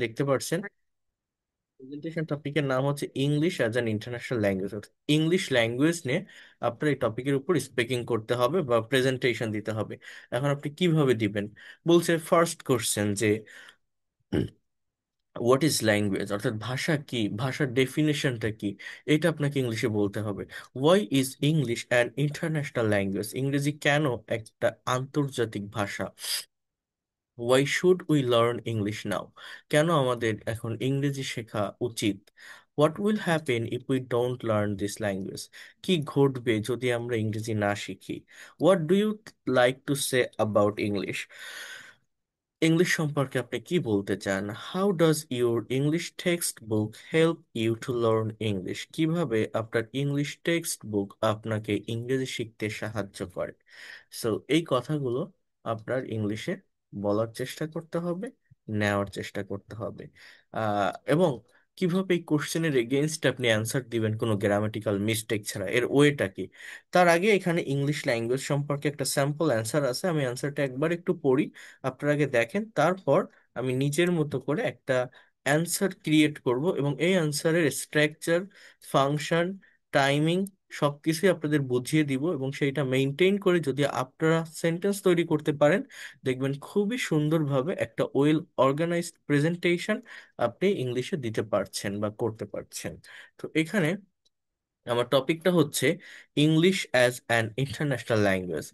দেখতে পাচ্ছেন প্রেজেন্টেশন টপিকের নাম হচ্ছে English as an international language. English language নিয়ে আপনার এই টপিকের উপর স্পিকিং করতে হবে বা প্রেজেন্টেশন দিতে হবে। এখন আপনি কিভাবে দিবেন? বলছে ফার্স্ট কোশ্চেন যে হোয়াট ইজ ল্যাঙ্গুয়েজ, অর্থাৎ ভাষা কি, ভাষার ডেফিনেশনটা কি, এটা আপনাকে ইংলিশে বলতে হবে। Why is English an international language, ইংরেজি কেন একটা আন্তর্জাতিক ভাষা। Why should we learn English now, কেন আমাদের এখন ইংরেজি শেখা উচিত। What will happen if we don't learn this language, কি ঘটবে যদি আমরা ইংরেজি না শিখি। What do you like to say about English, English সম্পর্কে আপনি কি বলতে চান। How does your English text book help you to learn English, কিভাবে আপনার ইংলিশ টেক্সট বুক আপনাকে ইংরেজি শিখতে সাহায্য করে। সো এই কথাগুলো আপনার ইংলিশে বলার চেষ্টা করতে হবে, নেওয়ার চেষ্টা করতে হবে। এবং কিভাবে এই কোশ্চেনের এগেইনস্ট আপনি অ্যান্সার দিবেন কোনো গ্রামাটিক্যাল মিস্টেক ছাড়া, এর ওয়েটা কি। তার আগে এখানে ইংলিশ ল্যাঙ্গুয়েজ সম্পর্কে একটা স্যাম্পল অ্যান্সার আছে, আমি অ্যান্সারটা একবার একটু পড়ি, আপনারা আগে দেখেন, তারপর আমি নিজের মতো করে একটা অ্যান্সার ক্রিয়েট করব এবং এই অ্যান্সারের স্ট্রাকচার, ফাংশন, টাইমিং সবকিছুই আপনাদের বুঝিয়ে দিব এবং সেইটা মেনটেন করে যদি আপনারা সেন্টেন্স তৈরি করতে পারেন, দেখবেন খুবই সুন্দরভাবে একটা ওয়েল অর্গানাইজড প্রেজেন্টেশন আপনি ইংলিশে দিতে পারছেন বা করতে পারছেন। তো এখানে আমার টপিকটা হচ্ছে English as an international language.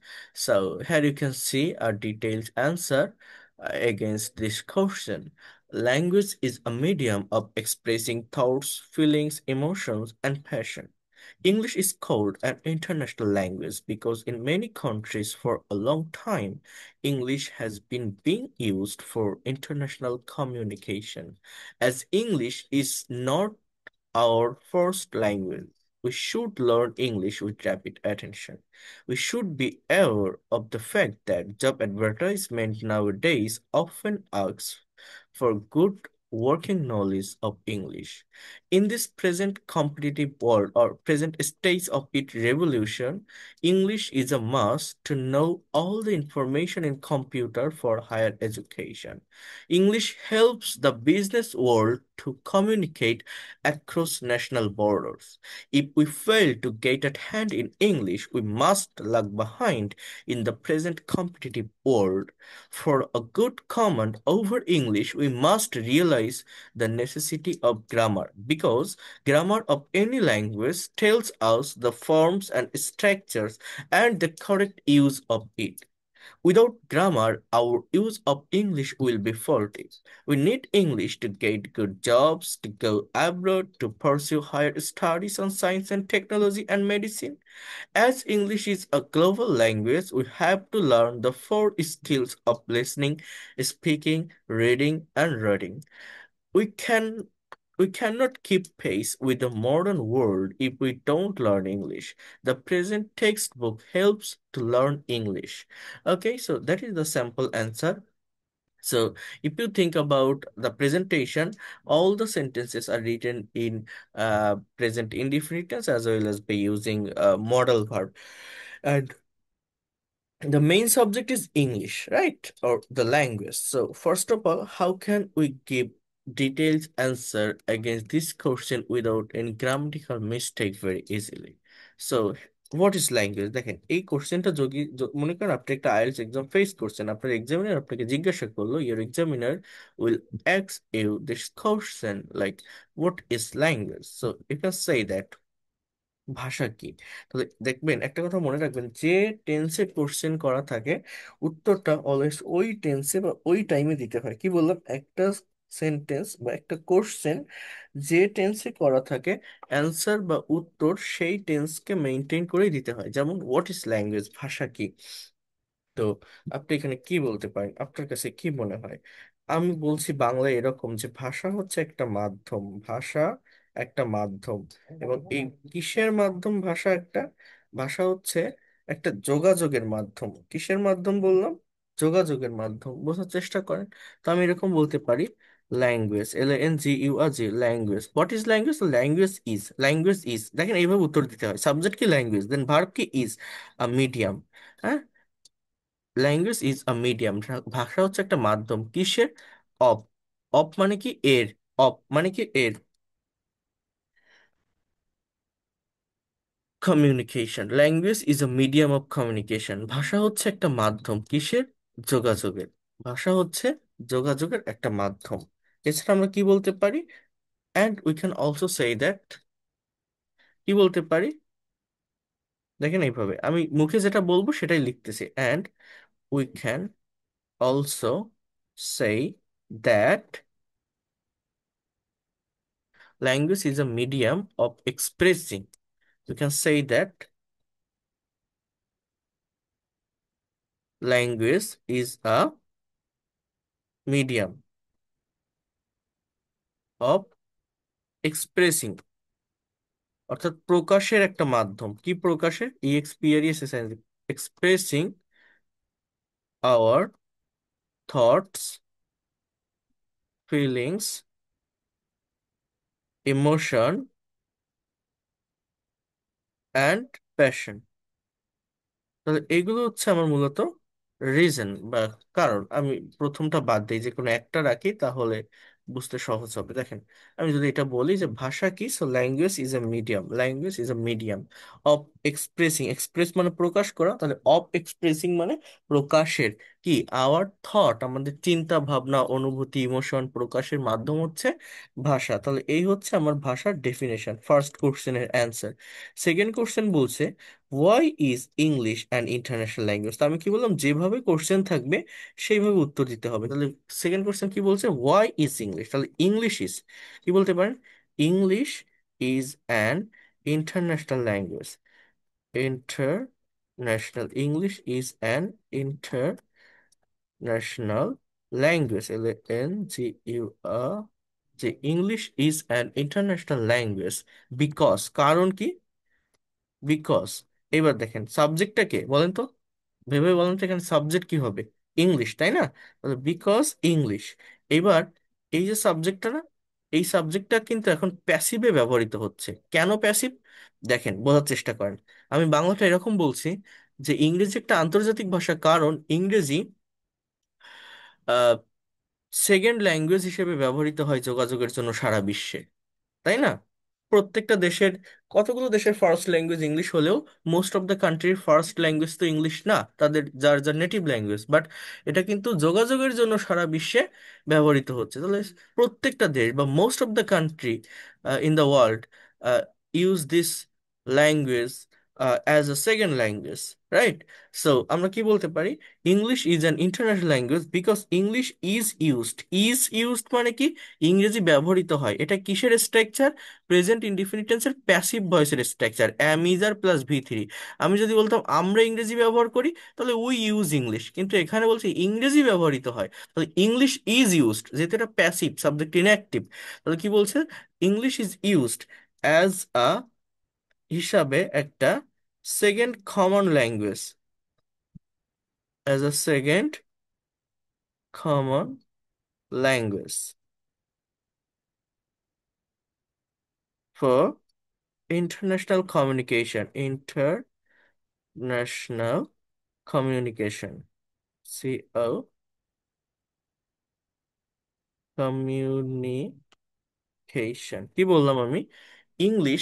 So here you can see a detailed answer against this question. Language is a medium of expressing thoughts, feelings, emotions, and passion. English is called an international language because in many countries for a long time, English has been being used for international communication. As English is not our first language, we should learn English with rapid attention. We should be aware of the fact that job advertisement nowadays often asks for good working knowledge of English. In this present competitive world or present stage of its revolution, English is a must to know all the information in computer for higher education. English helps the business world to communicate across national borders. If we fail to get at hand in English, we must lag behind in the present competitive world. For a good command over English, we must realize the necessity of grammar because grammar of any language tells us the forms and structures and the correct use of it. Without grammar, our use of English will be faulty. We need English to get good jobs, to go abroad, to pursue higher studies on science and technology and medicine. As English is a global language, we have to learn the four skills of listening, speaking, reading, and writing. We can we cannot keep pace with the modern world if we don't learn English. The present textbook helps to learn English. Okay, so that is the sample answer. So if you think about the presentation, all the sentences are written in present indefinite tense as well as by using modal verb. And the main subject is English, right? Or the language. So first of all, how can we give detailed answer against this question without any grammatical mistake very easily? So what is language? দেখেন এই কোশ্চেনটা যদি মনে করেন আপনি একটা IELTS exam face করছেন, আপনার এক্সামিনার আপনাকে জিজ্ঞাসা করলো, your examiner will ask you this question like what is language, so you can say that ভাষা কি। তাহলে দেখবেন একটা কথা মনে রাখবেন, যে টেন্সে কোশ্চেন করা থাকে উত্তরটা অলওয়েজ ওই টেন্সে বা ওই টাইমে দিতে হয়। কি বললাম, একটা সেন্টেন্স বা একটা কোশ্চেন যে টেন্সে করা থাকে, অ্যান্সার বা উত্তর সেই টেন্সকে মেনটেন করেই দিতে হয়। যেমন হোয়াট ইজ ল্যাঙ্গুয়েজ, ভাষা কি। তো আপনি এখানে কি বলতে পারেন, আপনার কাছে কি মনে হয়। আমি বলছি বাংলায় এরকম যে ভাষা হচ্ছে একটা মাধ্যম, ভাষা একটা মাধ্যম। এবং এই কিসের মাধ্যম, ভাষা একটা, ভাষা হচ্ছে একটা যোগাযোগের মাধ্যম। কিসের মাধ্যম বললাম, যোগাযোগের মাধ্যম, বোঝার চেষ্টা করেন। তো আমি এরকম বলতে পারি language, LANGUAGE, language. What is language, language is দেখেন এইভাবে উত্তর দিতে হয়। সাবজেক্ট কি, ল্যাঙ্গুয়েজ, দেন ভার্ব কি, ইজ, আ মিডিয়াম। হ্যাঁ, ল্যাঙ্গুয়েজ ইজ আ মিডিয়াম, ভাষা হচ্ছে একটা মাধ্যম, কিসের, অফ, অফ মানে কি এর, অফ মানে কি এর, communication, language is a medium of communication, ভাষা হচ্ছে একটা মাধ্যম, কিসের? যোগাযোগের। ভাষা হচ্ছে যোগাযোগের একটা মাধ্যম। এছাড়া আমরা কি বলতে পারি? And we can also say that, কি বলতে পারি? দেখেন এইভাবে আমি মুখে যেটা বলবো সেটাই লিখতেছি। And we can also say that language is a medium of expressing. You can say that language is a medium of expressing, অর্থাৎ প্রকাশের একটা মাধ্যম। কি প্রকাশের? EXPRES, expressing hour thoughts, feelings, emotion and passion. তাহলে এইগুলো হচ্ছে আমার মূলত রিজন বা কারণ। আমি প্রথমটা বাদ দিই, যে কোনো একটা রাখি তাহলে বুঝতে সহজ হবে। দেখেন, আমি যদি এটা বলি যে ভাষা কি, so language is a medium, language is a medium of expressing, express মানে প্রকাশ করা, তাহলে অফ এক্সপ্রেসিং মানে প্রকাশের কি, আওয়ার থট, আমাদের চিন্তা ভাবনা অনুভূতি ইমোশন প্রকাশের মাধ্যম হচ্ছে ভাষা। তাহলে এই হচ্ছে আমার ভাষার ডেফিনেশন, ফার্স্ট কোশ্চেনের অ্যান্সার। সেকেন্ড কোশ্চেন বলছে why is English an international language. তো আমি কি বললাম, যেভাবে কোশ্চেন থাকবে সেইভাবে উত্তর দিতে হবে। তাহলে সেকেন্ড কোশ্চেন কি বলছে, হোয়াই ইজ ইংলিশ, তাহলে ইংলিশ ইজ, কি বলতে পারেন? English is an international language, international, English is an international language, LANGUAR, যে English is an international language because, কারণ কি? বিকজ। এবার দেখেন সাবজেক্টটা কে বলেন তো, ভেবে বলেন তো এখানে সাবজেক্ট কি হবে? ইংলিশ, তাই না? Because English. এবার এই যে সাবজেক্টটা না, এই সাবজেক্টটা কিন্তু এখন প্যাসিভে ব্যবহৃত হচ্ছে। কেন প্যাসিভ? দেখেন বোঝার চেষ্টা করেন। আমি বাংলাটা এরকম বলছি যে ইংরেজি একটা আন্তর্জাতিক ভাষা, কারণ ইংরেজি সেকেন্ড ল্যাঙ্গুয়েজ হিসেবে ব্যবহৃত হয় যোগাযোগের জন্য সারা বিশ্বে, তাই না? প্রত্যেকটা দেশের, কতগুলো দেশের ফার্স্ট ল্যাঙ্গুয়েজ ইংলিশ হলেও মোস্ট অফ দ্য কান্ট্রির ফার্স্ট ল্যাঙ্গুয়েজ তো ইংলিশ না, তাদের যার যার নেটিভ ল্যাঙ্গুয়েজ, বাট এটা কিন্তু যোগাযোগের জন্য সারা বিশ্বে ব্যবহৃত হচ্ছে। তাহলে প্রত্যেকটা দেশ বা most of the country in the world use this language as a second language, right? So আমরা কি বলতে পারি, English is an international language because English is used মানে কি, ইংরেজি ব্যবহৃত হয়। এটা কিসের স্ট্রাকচার? প্রেজেন্ট ইনডিফিনিট টেন্সের প্যাসিভ ভয়েসের structure, am is are plus V3। আমি যদি বলতাম আমরা ইংরেজি ব্যবহার করি, তাহলে উই ইউজ ইংলিশ, কিন্তু এখানে বলছি ইংরেজি ব্যবহৃত হয়, তাহলে ইংলিশ ইজ ইউজড, যেহেতু এটা প্যাসিভ, সাবজেক্ট ইনঅ্যাক্টিভ, তাহলে কি বলছে, ইংলিশ ইজ ইউজড অ্যাজ আ, হিসাবে একটা second common language, as a second common language for international communication, international communication, communication. কি বললাম আমি? English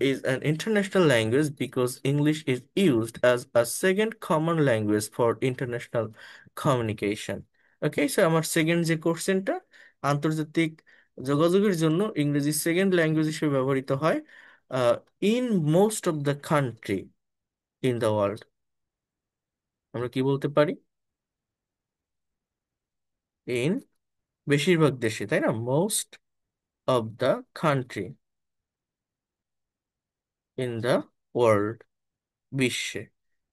is an international language because English is used as a second common language for international communication. Okay, so আমার second যে কোশ্চেনটা, আন্তর্জাতিক যোগাযোগের জন্য ইংরেজি সেকেন্ড ল্যাঙ্গুয়েজ হিসেবে ব্যবহৃত হয় in most of the country in the world. আমরা কি বলতে পারি? ইন, বেশিরভাগ দেশে, তাই না? Most of the country in the world, বিশ্বে।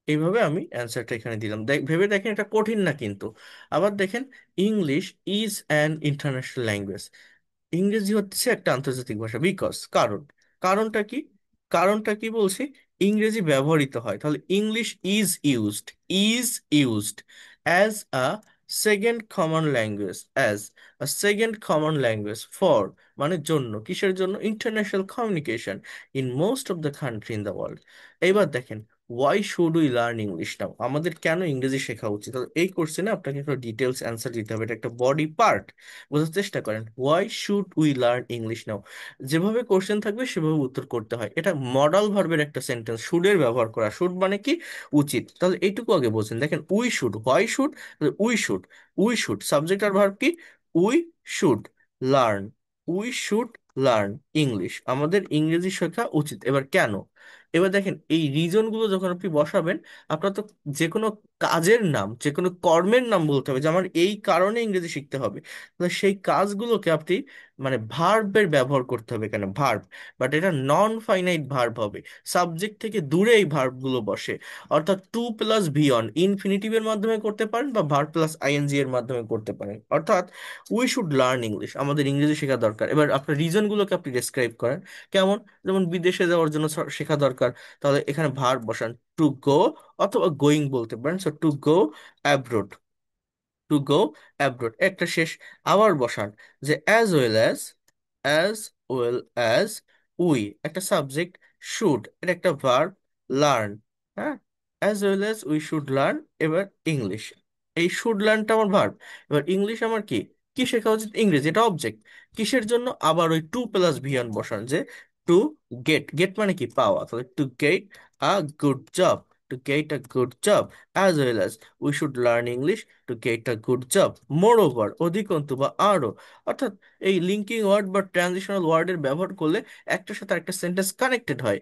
এইভাবে আমি অ্যান্সারটা এখানে দিলাম। ভেবে দেখেন, এটা কঠিন না কিন্তু। আবার দেখেন, English is an international language, ইংরেজি হচ্ছে একটা আন্তর্জাতিক ভাষা বিকজ, কারণ, কারণটা কি? কারণটা কি বলছি, ইংরেজি ব্যবহৃত হয়, তাহলে English is used as a second common language, as a second common language for, মানে জন্য, কিসের জন্য? International communication in most of the country in the world. এইবার দেখেন, Y should we learn English নাও, আমাদের কেন ইংরেজি শেখা উচিত? তো এই কোশ্চেনে আপনাকে একটা ডিটেলস অ্যান্সার দিতে হবে, এটা একটা বডি পার্ট। বোঝার চেষ্টা করেন, Y should we learn English নাও, যেভাবে কোশ্চেন থাকবে সেভাবে উত্তর করতে হয়। এটা মডাল ভার্বের একটা সেন্টেন্স, শুডের ব্যবহার করা, শুড মানে কি উচিত, তাহলে এইটুকু আগে বলছেন। দেখেন we should, why should, we should, we should subject আর ভার্ব কি, we should learn, we should learn English, আমাদের ইংরেজি শেখা উচিত। এবার কেন, এবার দেখেন এই রিজন গুলো যখন আপনি বসাবেন, আপনার তো যে কোনো কাজের নাম, যে কোনো কর্মের নাম বলতে হবে যে আমার এই কারণে ইংরেজি শিখতে হবে, তাহলে সেই কাজগুলোকে আপনি মানে ভার্বের ব্যবহার করতে হবে এখানে, ভার্ব। বাট এটা নন ফাইনাইট ভার্ব হবে, সাবজেক্ট থেকে দূরে এই ভার্বগুলো বসে। অর্থাৎ টু প্লাস ভি অন ইনফিনিটিভের মাধ্যমে করতে পারেন বা ভার্ব প্লাস আইএনজি এর মাধ্যমে করতে পারেন। অর্থাৎ উই শুড লার্ন ইংলিশ, আমাদের ইংরেজি শেখা দরকার। এবার আপনার রিজনগুলোকে আপনি ডেসক্রাইব করেন কেমন, যেমন বিদেশে যাওয়ার জন্য শেখা দরকার, তাহলে এখানে ভার্ব বসান টু গো, অথবা গোয়িং বলতে পারেন, so two go abroad, two go abroad একটা শেষ। আবার বসান যে অ্যাজ ওয়েল অ্যাজ উই, একটা সাবজেক্ট শুড, এটা একটা ভার্ব লার্ন, হ্যাঁ, as well as we should learn. এবার ইংলিশ, এই শুড লার্নটা আমার ভার্ব, এবার ইংলিশ আমার কি, কি শেখা উচিত, ইংরেজি, এটা অবজেক্ট। কিসের জন্য, আবার ওই টু প্লাস ভিয়ান বসান যে টু গেট, গেট মানে কি পাওয়া, তাহলে to get a good job, to get a good job, as well as we should learn English to get a good job. Moreover অধিকন্তু বা আরো, অর্থাৎ এই লিঙ্কিং ওয়ার্ড বা ট্রানজিশনাল ওয়ার্ডের ব্যবহার করলে একটার সাথে একটা সেন্টেন্স কানেক্টেড হয়,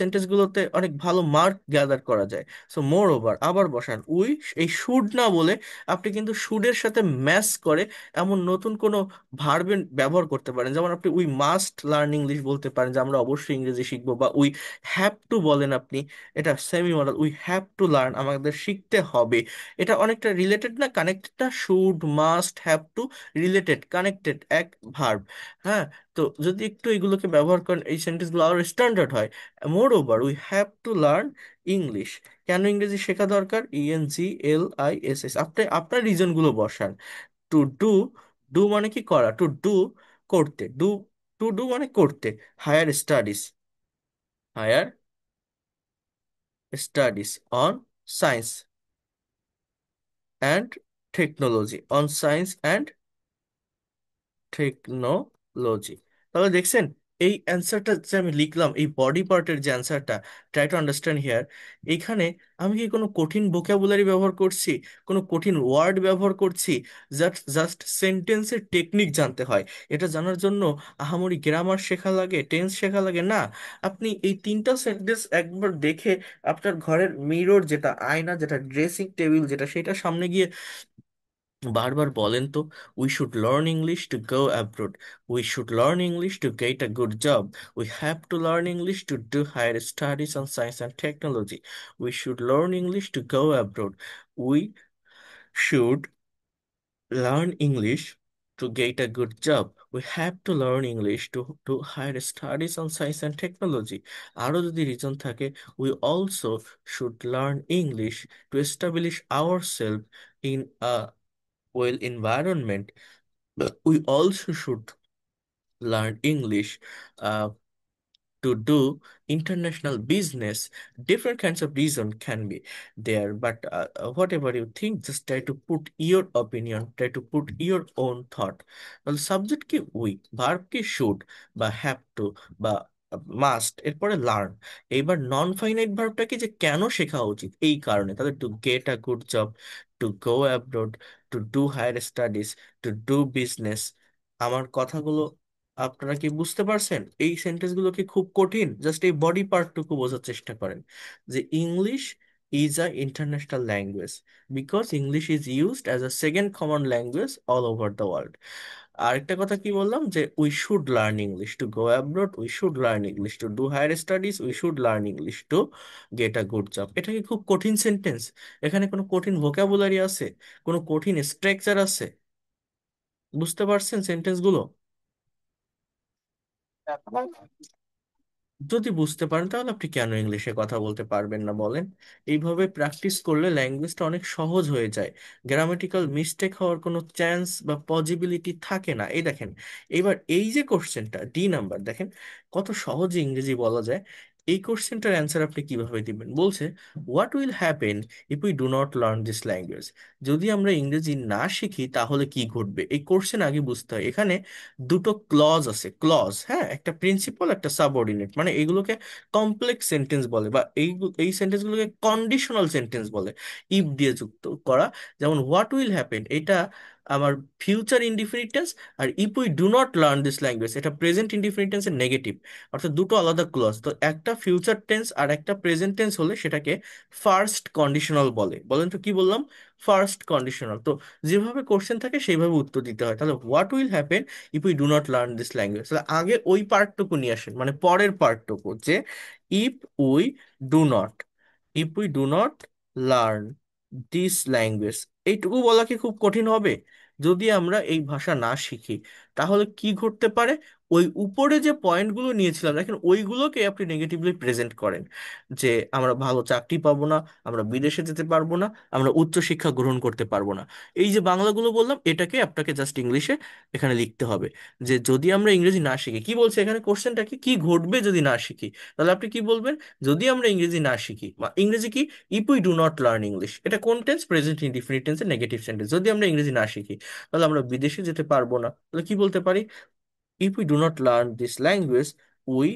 সেন্টেন্সগুলোতে অনেক ভালো মার্ক গ্যাদার করা যায়। সো মোর ওভার, আবার বসান উই, এই শুড না বলে আপনি কিন্তু শুডের সাথে ম্যাচ করে এমন নতুন কোনো ভার্বের ব্যবহার করতে পারেন, যেমন আপনি উই মাস্ট লার্ন ইংলিশ বলতে পারেন, যে আমরা অবশ্যই ইংরেজি শিখবো, বা উই হ্যাভ টু বলেন আপনি, এটা semi model, we have to learn, আমাদের শিখতে হবে। এটা অনেকটা রিলেটেড না, কানেক্টেড না, should must have to, related connected এক ভার্ব। হ্যাঁ, তো যদি একটু এগুলোকে ব্যবহার করেন এই সেন্টেন্সগুলো আরো স্ট্যান্ডার্ড হয়। মোর over we have to learn English, কেন ইংরেজি শেখা দরকার, ENGLISS, আপনি আপনার রিজন গুলো বসান। টু ডু, ডু মানে কি করা, টু ডু করতে, ডু, টু ডু মানে করতে, higher studies, higher studies on science and technology, on science and technology. তাহলে দেখছেন এই অ্যান্সারটা যে আমি লিখলাম, এই বডি পার্টের যে অ্যান্সারটা, ট্রাই টু আন্ডারস্ট্যান্ড হিয়ার, এইখানে আমি কি কোনো কঠিন ভোকাবুলারি ব্যবহার করছি, কোনো কঠিন ওয়ার্ড ব্যবহার করছি? জাস্ট জাস্ট সেন্টেন্সের টেকনিক জানতে হয়, এটা জানার জন্য আহামরি গ্রামার শেখা লাগে, টেন্স শেখা লাগে না। আপনি এই তিনটা সেন্টেন্স একবার দেখে আপনার ঘরের মিরর, যেটা আয়না, যেটা ড্রেসিং টেবিল, যেটা সেটা সামনে গিয়ে বারবার বলেন তো, we should learn English to go abroad, we should learn English to get a good job, we have to learn English to do higher studies on science and technology, we should learn English to go abroad, we should learn English to get a good job. We have to learn English to do higher studies on science and technology. আরো যদি reason থাকে, we also should learn English to establish ourselves in a well environment. We also should learn English uh, to do international business. Different kinds of reason can be there, but whatever you think, just try to put your opinion, try to put your own thought. Well, subject কি we, verb কি should বা have to বা must, এরপরে learn. এইবার non finite ভার্বটা কি, যে কেন শেখা উচিত, এই কারণে, তাহলে to get a good job, to go abroad, to do higher studies, to do business. আমার কথাগুলো আপনারা কি বুঝতে পারছেন? এই সেন্টেন্সগুলো কি খুব কঠিন? জাস্ট এই বডি পার্টটুকু বোঝার চেষ্টা করেন, যে English is a international language, because English is used as a second common language all over the world. আরেকটা কথা কি বললাম, যে we should learn English to go abroad, we should learn English to do higher studies, we should learn English to get a good job. এটা কি খুব কঠিন sentence? এখানে কোনো কঠিন ভোকাবুলারি আছে, কোনো কঠিন স্ট্রাকচার আছে? বুঝতে পারছেন সেন্টেন্সগুলো? যদি বুঝতে পারেন তাহলে আপনি কেন ইংলিশে কথা বলতে পারবেন না বলেন? এইভাবে প্র্যাকটিস করলে ল্যাঙ্গুয়েজটা অনেক সহজ হয়ে যায়, গ্রামাটিক্যাল মিস্টেক হওয়ার কোনো চান্স বা পসিবিলিটি থাকে না। এই দেখেন, এবার এই যে কোশ্চেনটা ডি নাম্বার, দেখেন কত সহজে ইংরেজি বলা যায়। এই কোশ্চেনটার অ্যান্সার আপনি কিভাবে দিবেন? বলছে what will happen if we do not learn this language. যদি আমরা ইংরেজি না শিখি তাহলে কি ঘটবে, এই কোশ্চেন আগে বুঝতে হয়। এখানে দুটো ক্লজ আছে, ক্লজ, হ্যাঁ, একটা প্রিন্সিপাল একটা সাবঅর্ডিনেট, মানে এগুলোকে কমপ্লেক্স সেন্টেন্স বলে, বা এই সেন্টেন্সগুলোকে কন্ডিশনাল সেন্টেন্স বলে, ইফ দিয়ে যুক্ত করা। যেমন হোয়াট উইল হ্যাপেন, এটা আমার ফিউচার ইনডিফিনিট টেন্স, আর if we do not learn this language এটা প্রেজেন্ট ইনডিফিনিট টেন্সের নেগেটিভ। অর্থাৎ দুটো আলাদা ক্লজ। তো একটা ফিউচার টেন্স আর একটা প্রেজেন্ট টেন্স হলে সেটাকে ফার্স্ট কন্ডিশনাল বলে। বলেন তো কি বললাম? First conditional. তো যেভাবে কোশ্চেন থাকে সেইভাবে উত্তর দিতে হয়। তাহলে what will happen if we do not learn this language, তাহলে আগে ওই পার্টটুকু নিয়ে আসেন, মানে পরের পার্টটুকু, যে if we do not, if we do not learn this language, এইটুকু বলা কি খুব কঠিন হবে? যদি আমরা এই ভাষা না শিখি তাহলে কি ঘটতে পারে? ওই উপরে যে পয়েন্টগুলো নিয়েছিলাম দেখেন, ওইগুলোকে আপনি নেগেটিভলি প্রেজেন্ট করেন, যে আমরা ভালো চাকরি পাবো না, আমরা বিদেশে যেতে পারবো না, আমরা উচ্চ শিক্ষা গ্রহণ করতে পারবো না। এই যে বাংলাগুলো বললাম, এটাকে আপনাকে জাস্ট ইংলিশে এখানে লিখতে হবে, যে যদি আমরা ইংরেজি না শিখি, কি বলছে এখানে কোশ্চেনটা, কি কি ঘটবে যদি না শিখি। তাহলে আপনি কি বলবেন? যদি আমরা ইংরেজি না শিখি, বা ইংরেজি কি, if we do not learn English, এটা কোন টেন্স? প্রেজেন্ট ইনডিফিনিট টেন্সের নেগেটিভ সেন্টেন্স। যদি আমরা ইংরেজি না শিখি তাহলে আমরা বিদেশে যেতে পারবো না। তাহলে কি বলতে পারি? If we do not learn this language, we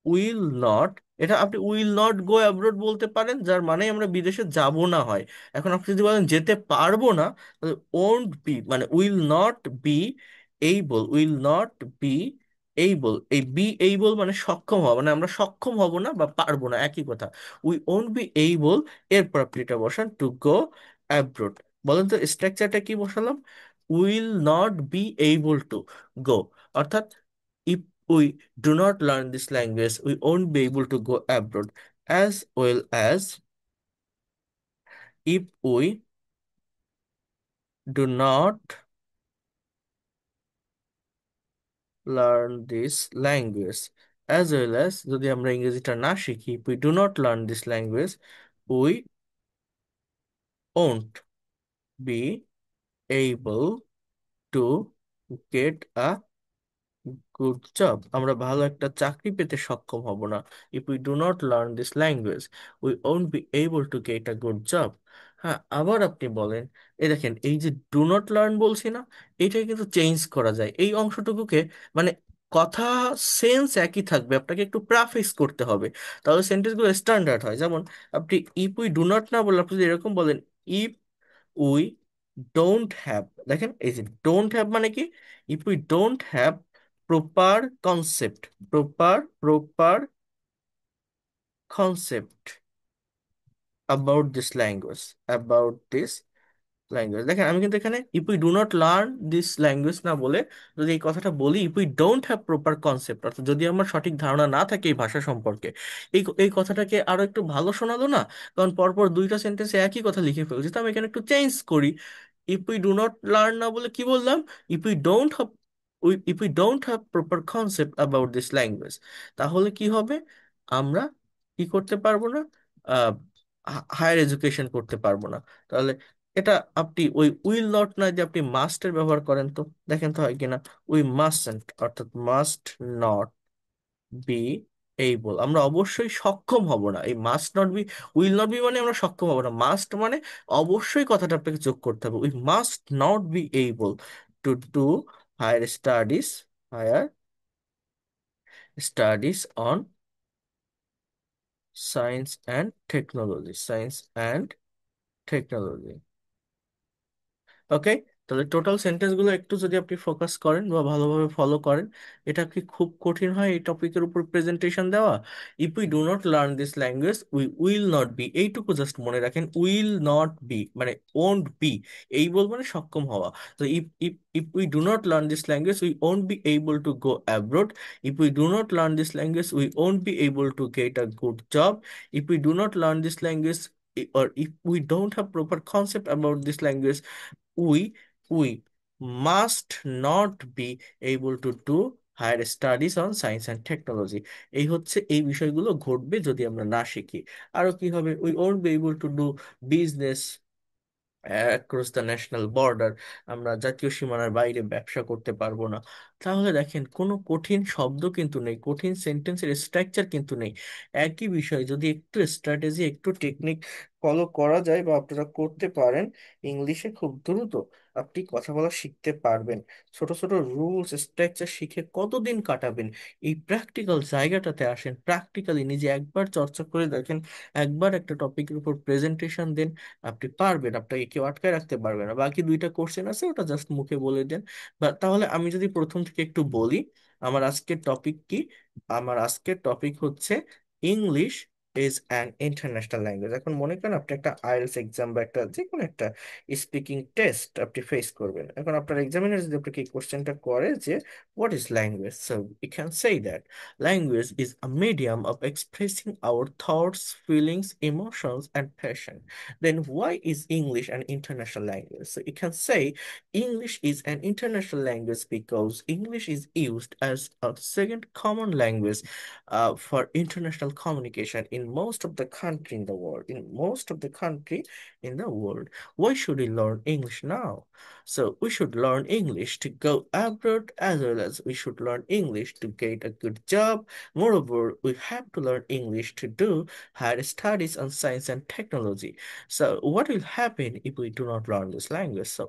will not, এটা আপনি উইল নট গো অ্যাব্রোড বলতে পারেন, যার মানে আমরা বিদেশে যাব না হয়। এখন আপনি যদি বলেন যেতে পারবো না, তাহলে ওন্ট বি, মানে will not be able, will not be able, এই বি এইবল মানে সক্ষম হওয়া, মানে আমরা সক্ষম হব না বা পারবো না, একই কথা। উই ওন্ট বি এইবল, এরপর আপনি এটা বসান টু গো অ্যাব্রোড। বলেন তো স্ট্রাকচারটা কি বসালাম? Will not be able to go, অর্থাৎ if we do not learn this language, we won't be able to go abroad, as well as if we do not learn this language, as well as যদি আমরা ইংরেজিটা না শিখি, if we do not learn this language, we won't be able to get a good job, আমরা ভালো একটা চাকরি পেতে সক্ষম হব না। If we do not learn this language, we won't be able to get a good job. হ্যাঁ, আবার আপনি বলেন, এই দেখেন এই যে ডু নট লার্ন বলছি না, এটাই কিন্তু চেঞ্জ করা যায় এই অংশটুকুকে, মানে কথা সেন্স একই থাকবে, আপনাকে একটু প্রাফিক্স করতে হবে, তাহলে সেন্টেন্সগুলো স্ট্যান্ডার্ড হয়। যেমন আপনি ইফ উই ডু নট না বলে আপনি যদি এরকম বলেন, ইফ উই ডোন্ট হ্যাভ, দেখেন এই যে ডোন্ট হ্যাভ মানে কি, if we don't have proper concept, proper concept about this language, about this language, দেখেন আমি কিন্তু এখানে if we do not learn this language না বলে যদি এই কথাটা বলি, if we don't have proper concept, অর্থাৎ যদি আমার সঠিক ধারণা না থাকে এই ভাষা সম্পর্কে, এই কথাটাকে আরো একটু ভালো শোনালো না? কারণ পরপর দুইটা সেন্টেন্সে একই কথা লিখে ফেলছি, তো আমি এখানে একটু চেঞ্জ করি। If we do not learn না বলে কি বললাম? If we don't have, if we don't have proper concept about this language, তাহলে কি হবে? আমরা কি করতে পারবো না? হায়ার এডুকেশন করতে পারবো না। তাহলে এটা আপনি ওই উইল নট না দিয়ে আপনি মাস্টের ব্যবহার করেন তো, দেখেন তো হয় কিনা। উই মাস্টন্ট, অর্থাৎ মাস্ট নট বি এইবল, আমরা অবশ্যই সক্ষম হব না। এই must not be, will not be মানে আমরা সক্ষম হব না, মাস্ট মানে অবশ্যই কথাটা আপনাকে যোগ করতে হবে। We must not be able to do higher studies, higher studies on science and technology, science and technology. Okay, তাহলে টোটাল সেন্টেন্স গুলো একটু যদি আপনি ফোকাস করেন বা ভালোভাবে ফলো করেন, এটা কি খুব কঠিন হয় এই টপিকের উপর প্রেজেন্টেশন দেওয়া? If we do not learn this language we will not be, এইটুকু জাস্ট মনে রাখেন, উইল নট বি মানে ওন্ট বি, এই বল মানে সক্ষম হওয়া। তো if if if we do not learn this language we won't be able to go abroad, if we do not learn this language we won't be able to get a good job, if we do not learn this language, or if we don't have proper concept about this language, we we must not be able to do higher studies on science and technology। এই হচ্ছে এই বিষয়গুলো ঘটবে যদি আমরা না শিখি। আরো কি হবে? We won't be able to do business across the national border, আমরা জাতীয় সীমানার বাইরে ব্যবসা করতে পারবো না। তাহলে দেখেন কোনো কঠিন শব্দ কিন্তু নেই, কঠিন সেন্টেন্সের স্ট্রাকচার কিন্তু নেই। একই বিষয় যদি একটু স্ট্র্যাটেজি, একটু টেকনিক ফলো করা যায় বা আপনারা করতে পারেন, ইংলিশে খুব দ্রুত আপনি কথা বলা শিখতে পারবেন। ছোট ছোট রুলস স্ট্রাকচার শিখে কতদিন কাটাবেন? এই প্র্যাকটিক্যাল জায়গাটাতে আসেন, প্র্যাকটিক্যালি নিজে একবার চর্চা করে দেখেন, একবার একটা টপিকের উপর প্রেজেন্টেশন দেন, আপনি পারবেন, আপনাকে কেউ আটকায় রাখতে পারবে না। বাকি দুইটা কোশ্চেন আছে, ওটা জাস্ট মুখে বলে দেন। বা তাহলে আমি যদি প্রথম থেকে একটু বলি, আমার আজকের টপিক কি? আমার আজকের টপিক হচ্ছে English is an international language. এখন মনে করেন আপনি একটা আইএলটিএস এক্সাম বা একটা যে কোনো একটা স্পিকিং টেস্ট আপনি ফেস করবেন। এখন আপনার এক্সামিনার যদি আপনাকে এই কোশ্চেনটা করে যে what is language, so you can say that language is a medium of expressing our thoughts, feelings, emotions, and passion. Then why is English an international language? So you can say English is an international language because English is used as a second common language for international communication in most of the country in the world. In most of the country in the world. Why should we learn English now? So we should learn English to go abroad as well as we should learn English to get a good job. Moreover, we have to learn English to do higher studies on science and technology. So what will happen if we do not learn this language? So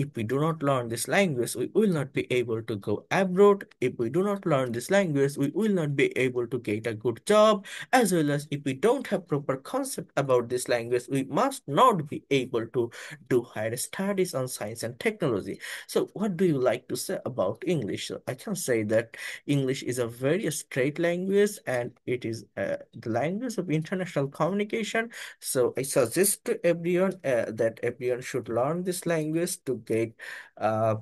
if we do not learn this language, we will not be able to go abroad. If we do not learn this language, we will not be able to get a good job. As well as if we don't have proper concept about this language, we must not be able to do higher studies on science and technology. So what do you like to say about English? So I can say that English is a very straight language and it is the language of international communication. So I suggest to everyone that everyone should learn this language to get uh,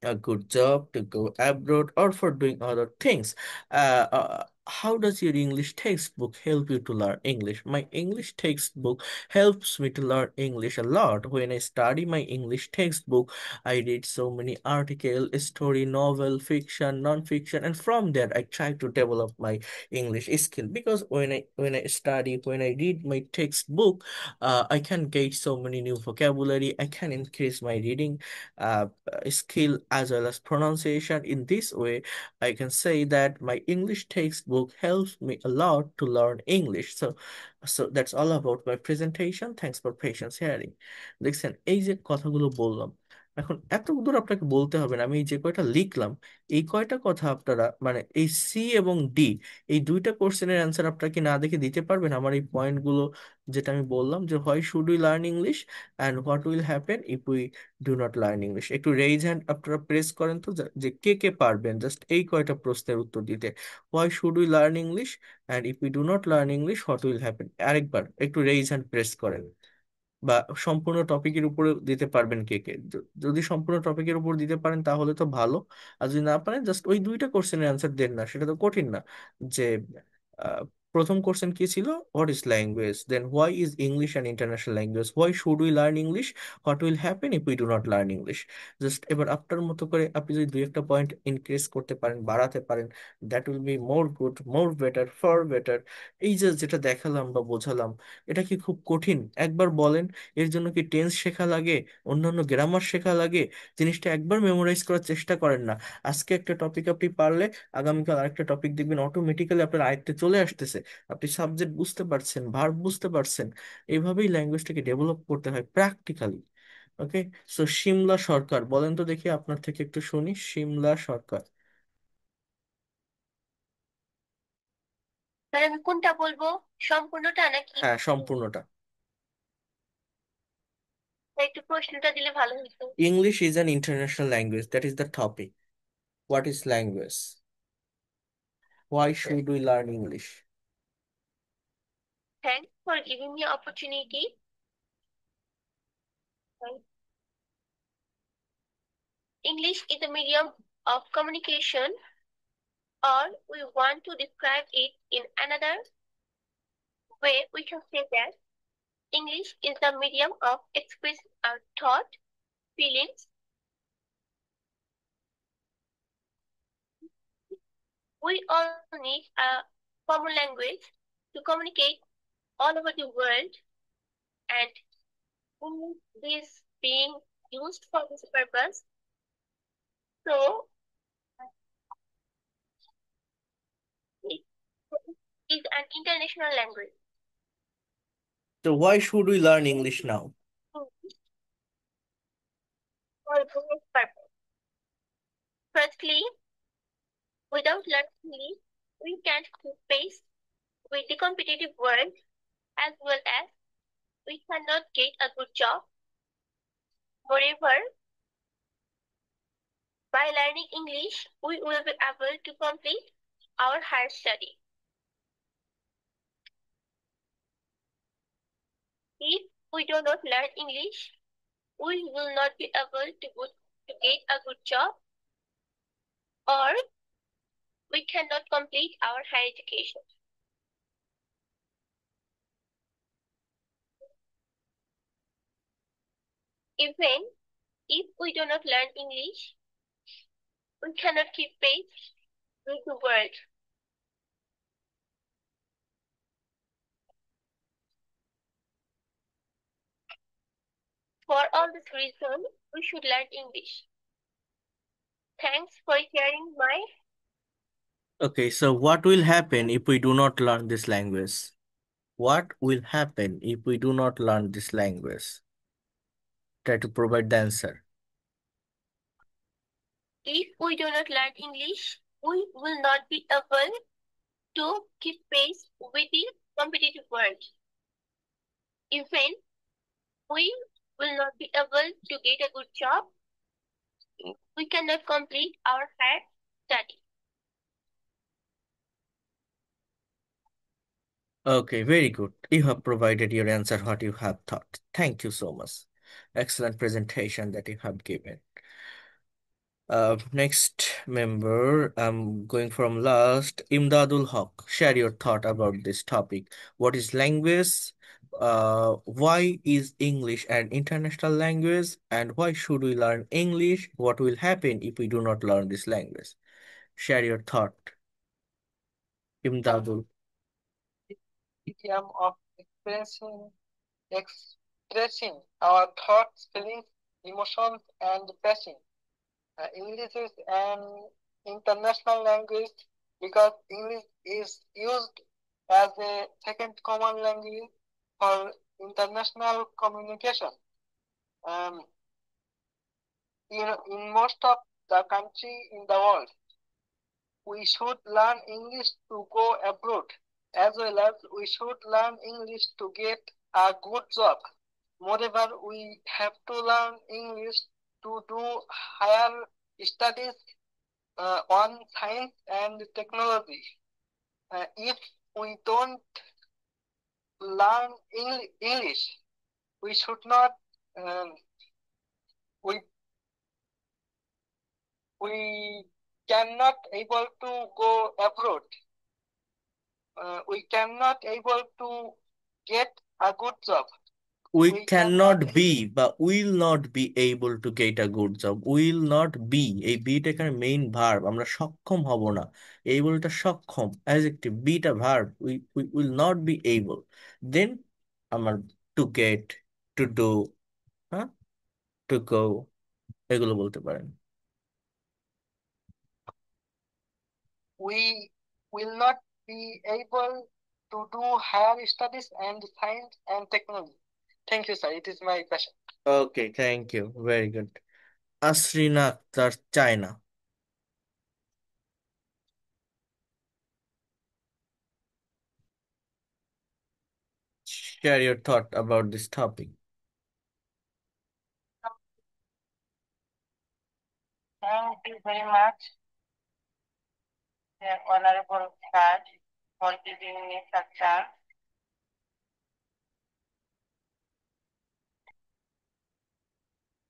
a good job, to go abroad, or for doing other things. How does your English textbook help you to learn English? My English textbook helps me to learn English a lot. When I study my English textbook, I read so many articles, story, novel, fiction, non-fiction, and from there I try to develop my English skill. Because when I study, when I read my textbook, I can get so many new vocabulary. I can increase my reading skill as well as pronunciation. In this way, I can say that my English textbook helps me a lot to learn English. So that's all about my presentation. Thanks for patience hearing. দেখছেন এই যে কথাগুলো বললাম, এখন এত দূর আপনাকে বলতে হবে না। আমি এই যে কয়টা লিখলাম, এই কয়টা কথা আপনারা মানে এই সি এবং ডি, এই দুইটা কোশ্চেনের অ্যান্সার আপনারা কি না দেখে দিতে পারবেন? আমার এই পয়েন্টগুলো যেটা আমি বললাম, যে why should we learn English and what will happen if we do not learn English. একটু রেইজ হ্যান্ড আপনারা প্রেস করেন তো, যে কে কে পারবেন জাস্ট এই কয়টা প্রশ্নের উত্তর দিতে। Why should we learn English and if we do not learn English what will happen. আরেকবার একটু রেইজ হ্যান্ড প্রেস করেন। বা সম্পূর্ণ টপিকের উপরে দিতে পারবেন কে কে? যদি সম্পূর্ণ টপিকের উপর দিতে পারেন তাহলে তো ভালো। আর যদি না পারেন, জাস্ট ওই দুইটা কোশ্চেনের অ্যান্সার দেন না, সেটা তো কঠিন না। যে আহ, প্রথম কোশ্চেন কি ছিল? What is language, then why is English an international language, why should we learn English, what will happen if we do not learn English. Just এবার আপনার মতো করে আপনি যদি দুই একটা পয়েন্ট ইনক্রিজ করতে পারেন, বাড়াতে পারেন, that will be more good, more better, for better. এই যে যেটা দেখালাম বা বোঝালাম, এটা কি খুব কঠিন? একবার বলেন। এর জন্য কি টেন্স শেখা লাগে, অন্যান্য গ্রামার শেখা লাগে? জিনিসটা একবার মেমোরাইজ করার চেষ্টা করেন না। আজকে একটা টপিক আপনি পারলে, আগামীকাল আরেকটা টপিক দেখবেন অটোমেটিক্যালি আপনার আয়ত্তে চলে আসতেছে। আপনি সাবজেক্ট বুঝতে পারছেন, ভার্ব বুঝতে পারছেন। এইভাবেই ল্যাঙ্গুয়েজটাকে ডেভেলপ করতে হয় প্র্যাকটিক্যালি। ওকে। সো শিমলা সরকার, বলেন তো দেখি, আপনার থেকে একটু শুনি। শিমলা সরকার। মানে আমি কোনটা বলবো, সম্পূর্ণটা নাকি হ্যাঁ, সম্পূর্ণটা। একটু প্রশ্নটা দিলে ভালো হতো? English is an international language, that is the topic. What is language? Why should we learn English? Thanks for giving me opportunity. English is a medium of communication, or we want to describe it in another way, we can say that English is the medium of expressing our thought, feelings. We all need a common language to communicate all over the world, and English is being used for this purpose. So it is an international language. So why should we learn English now? English for this purpose. Firstly, without learning English, we can't keep pace with the competitive world as well as we cannot get a good job. Moreover, by learning English, we will be able to complete our higher study. If we do not learn English, we will not be able to get a good job or we cannot complete our higher education. Even if we do not learn English, we cannot keep pace with the world. For all this reason, we should learn English. Thanks for hearing my. Okay, so what will happen if we do not learn this language? What will happen if we do not learn this language? Try to provide the answer. If we do not learn English, we will not be able to keep pace with the competitive world. Even we will not be able to get a good job. We cannot complete our higher study. Okay, very good. You have provided your answer what you have thought. Thank you so much. Excellent presentation that you have given. Next member, I'm going from last, Imdadul Haq. Share your thought about this topic. What is language? Why is English an international language? And why should we learn English? What will happen if we do not learn this language? Share your thought, Imdadul. Medium of expressing our thoughts, feelings, emotions, and passion. English is an international language because English is used as a second common language for international communication. Um, in most of the country in the world, we should learn English to go abroad, as well as we should learn English to get a good job. Moreover, we have to learn English to do higher studies on science and technology. If we don't learn English, we should not. Um, we we cannot able to go abroad. We cannot able to get a good job. We We cannot. cannot be বা will not be able to get a good job. Will not be, এই beta এখানে main verb, আমরা সক্ষম হব না। এবলটা সক্ষম, adjective, beta verb, we will not be able, then আমার to get, to do, হ্যাঁ, to go, এগুলো বলতে পারেন। We will not be able to do higher studies and science and technology. Thank you, sir. It is my passion. Okay, thank you, very good. Asrina Akhtar, China. Share your thought about this topic. Thank you very much, the Honorable Sir, for giving me such a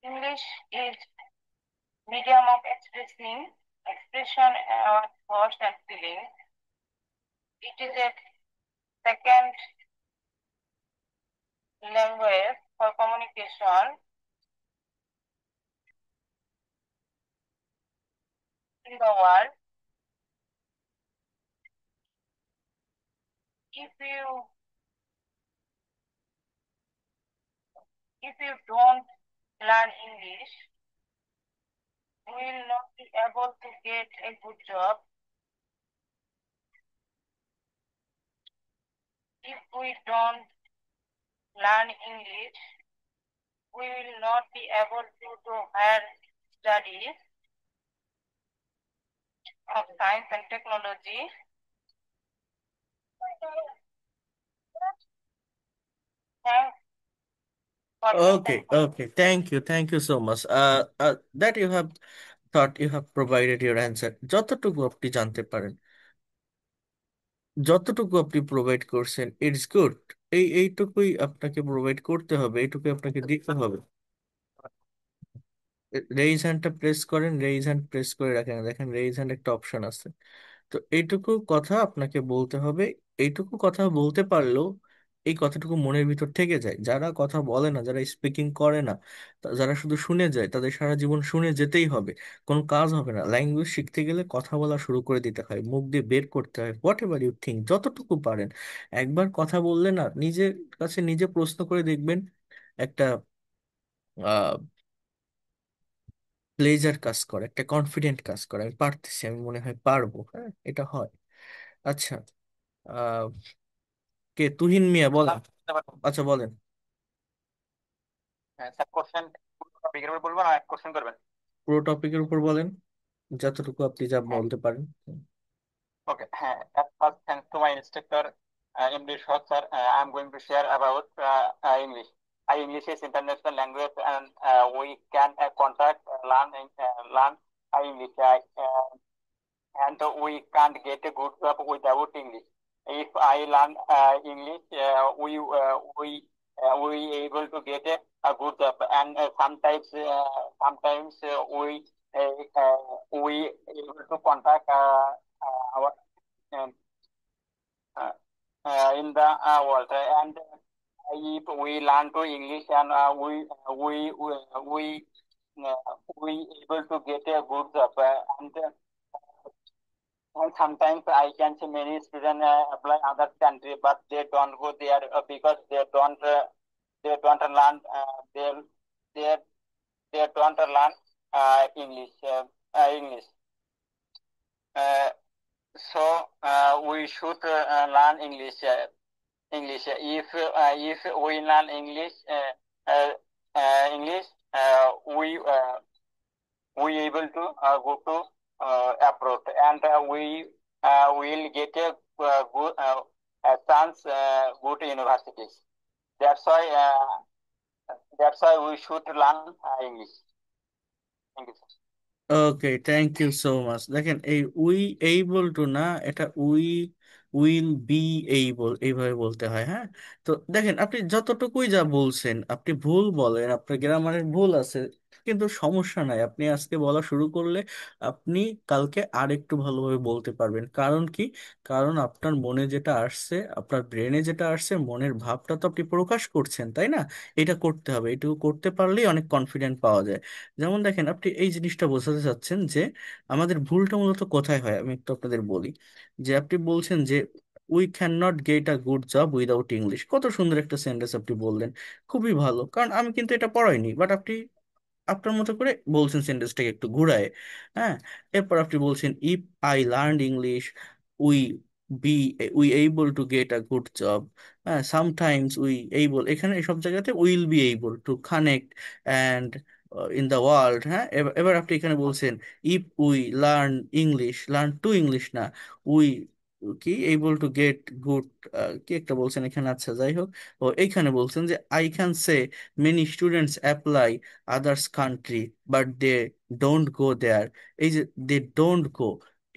English is medium of expression our thoughts and feelings. It is a second language for communication in the world. If you If you don't learn English, we will not be able to get a good job. If we don't learn English, we will not be able to do higher studies of science and technology. Thanks for Okay, listening. okay. Thank you so much. That you have thought you have provided your answer. যতটুকু আপনি জানতে পারেন, যতটুকু আপনি provide করছেন, it's good. এইটুকুই আপনাকে provide করতে হবে, এইটুকুই আপনাকে দিতে হবে। রেইজ হ্যান্ডটা প্রেস করেন, রেইজ হ্যান্ড প্রেস করে রাখেন, দেখেন রেইজ হ্যান্ড একটা অপশন আছে। তো এইটুকু কথা আপনাকে বলতে হবে। এইটুকু কথা বলতে পারলেও এই কথাটুকু মনের ভিতর থেকে যায়। যারা কথা বলে না, যারা স্পিকিং করে না, যারা শুধু শুনে যায়, তাদের সারা জীবন শুনে যেতেই হবে, কোনো কাজ হবে না। ল্যাঙ্গুয়েজ শিখতে গেলে কথা বলা শুরু করে দিতে হয়, মুখ দিয়ে বের করতে হয় হোয়াট এভার ইউ থিঙ্ক, যতটুকু পারেন। একবার কথা বললে না, নিজের কাছে নিজে প্রশ্ন করে দেখবেন, একটা প্লেজার কাজ করে, একটা কনফিডেন্ট কাজ করে, আমি পারতেছি, আমি মনে হয় পারবো। হ্যাঁ, এটা হয়। আচ্ছা, আহ কে তুহিন মিয়া বলেন। আচ্ছা বলেন। হ্যাঁ স্যার, কোশ্চেন টপিকের উপর বলবো না কোশ্চেন করবেন? পুরো টপিকের উপর বলেন, যতটুকু আপনি যা হ্যাঁ, বলতে পারেন। okay. At first, thanks to my instructor, MD Shah sir, I'm going to share about English. English is international language, and we can contact, learn English, and we can't get a good job without English. If I learn English, we able to get a good job, and sometimes we able to contact our um, uh, in the world. And if we learn to English, and we able to get a good job, and sometimes I can see many students apply other country, but they don't go there because they don't learn they they don't learn English. English. Uh, so we should learn English. English. If we learn English, English, we able to go to abroad, and we will get a good chance, go to universities. That's why we should learn English. Thank you, sir. Okay, thank you so much. দেখেন, এই we able two না, এটা will be able, এইভাবে বলতে হয়। হ্যাঁ, তো দেখেন, আপনি যতটুকুই যা বলছেন, আপনি ভুল বলেন, আপনার গ্রামারের ভুল আছে, কিন্তু সমস্যা নাই। আপনি আজকে বলা শুরু করলে আপনি কালকে আরেকটু ভালোভাবে বলতে পারবেন। কারণ কি? কারণ আপনার মনে যেটা আসছে, আপনার ব্রেনে যেটা আসছে, মনের ভাবটা তো আপনি প্রকাশ করছেন, তাই না? এটা করতে হবে, এটুকু করতে পারলেই অনেক কনফিডেন্ট পাওয়া যায়। যেমন দেখেন, আপনি এই জিনিসটা বোঝাতে চাচ্ছেন যে আমাদের ভুলটা মূলত কোথায় হয়, আমি একটু আপনাদের বলি। যে আপনি বলছেন যে we can not get a good job without English. কত সুন্দর একটা সেন্টেন্স আপনি বললেন, খুবই ভালো। কারণ আমি কিন্তু এটা পড়াইনি, বাট আপনি আপনার মতো করে বলছেন সেন্টেন্সটাকে একটু ঘুরায়। হ্যাঁ, এরপর আপনি বলছেন if I learn English, we be we able to get a good job. হ্যাঁ, সামটাইমস উই এবল, এখানে এসব জায়গাতে will be able to connect and in the world. হ্যাঁ, এবার আপনি এখানে বলছেন if we learn English, learn to English না, উই কি এবল টু গেট গুড, কি একটা বলছেন এখানে, আচ্ছা যাই হোক। ও এইখানে বলছেন যে I can say many students apply others country but they don't go there. এই যে দে ডোন্ট গো,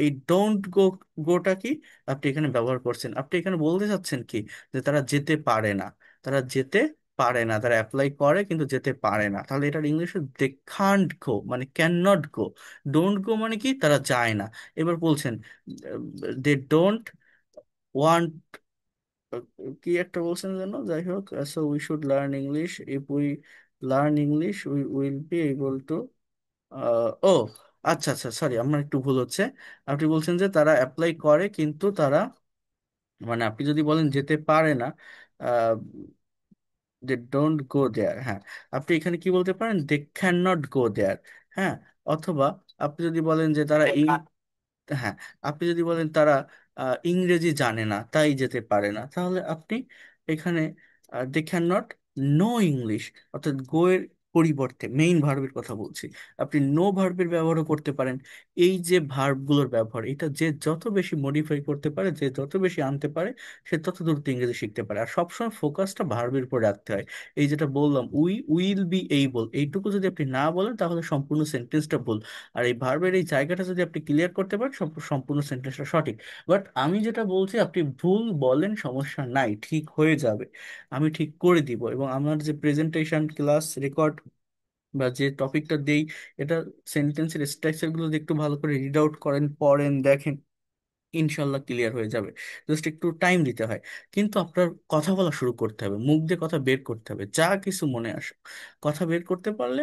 এই ডোন্ট গো, গোটা কি আপনি এখানে ব্যবহার করছেন? আপনি এখানে বলতে চাচ্ছেন কি, যে তারা যেতে পারে না, তারা যেতে পারে না, তারা অ্যাপ্লাই করে কিন্তু যেতে পারে না। তাহলে এটার ইংলিশে দে কান্ট গো, মানে can not go. Don't go মানে কি, তারা যায় না। এবার বলছেন দে ডোন্ট ওয়ান্ট, কি একটা বলছেন যেন, যাই হোক। So we should learn English, if we learn English we will be able to, ও আচ্ছা আচ্ছা, সরি, আমার একটু ভুল হচ্ছে। আপনি বলছেন যে তারা অ্যাপ্লাই করে কিন্তু তারা, মানে আপনি যদি বলেন যেতে পারে না, দে ডোন্ট গো দেয়ার। হ্যাঁ, আপনি এখানে কি বলতে পারেন, দে ক্যান নট গো দেয়ার। হ্যাঁ, অথবা আপনি যদি বলেন যে তারা হ্যাঁ, আপনি যদি বলেন তারা ইংরেজি জানে না তাই যেতে পারে না, তাহলে আপনি এখানে they can not know English, অর্থাৎ গো এর পরিবর্তে মেইন ভার্বের কথা বলছি, আপনি নো ভার্বের ব্যবহারও করতে পারেন। এই যে ভার্বগুলোর ব্যবহার, এটা যে যত বেশি মডিফাই করতে পারে, যে যত বেশি আনতে পারে, সে তত দ্রুত ইংরেজি শিখতে পারে। আর সবসময় ফোকাসটা ভার্বের উপর রাখতে হয়। এই যেটা বললাম, উইল বি এইবল, এইটুকু যদি আপনি না বলেন তাহলে সম্পূর্ণ সেন্টেন্সটা ভুল। আর এই ভার্বের এই জায়গাটা যদি আপনি ক্লিয়ার করতে পারেন, সম্পূর্ণ সেন্টেন্সটা সঠিক। বাট আমি যেটা বলছি, আপনি ভুল বলেন, সমস্যা নাই, ঠিক হয়ে যাবে, আমি ঠিক করে দিব। এবং আমার যে প্রেজেন্টেশন ক্লাস রেকর্ড বা যে টপিকটা দেই, এটা সেন্টেন্সের স্ট্রাকচার গুলো যদি একটু ভালো করে রিড আউট করেন, পড়েন, দেখেন, ইনশাল্লাহ ক্লিয়ার হয়ে যাবে। জাস্ট একটু টাইম দিতে হয়। কিন্তু আপনার কথা বলা শুরু করতে হবে, মুখ দিয়ে কথা বের করতে হবে, যা কিছু মনে আসে কথা বের করতে পারলে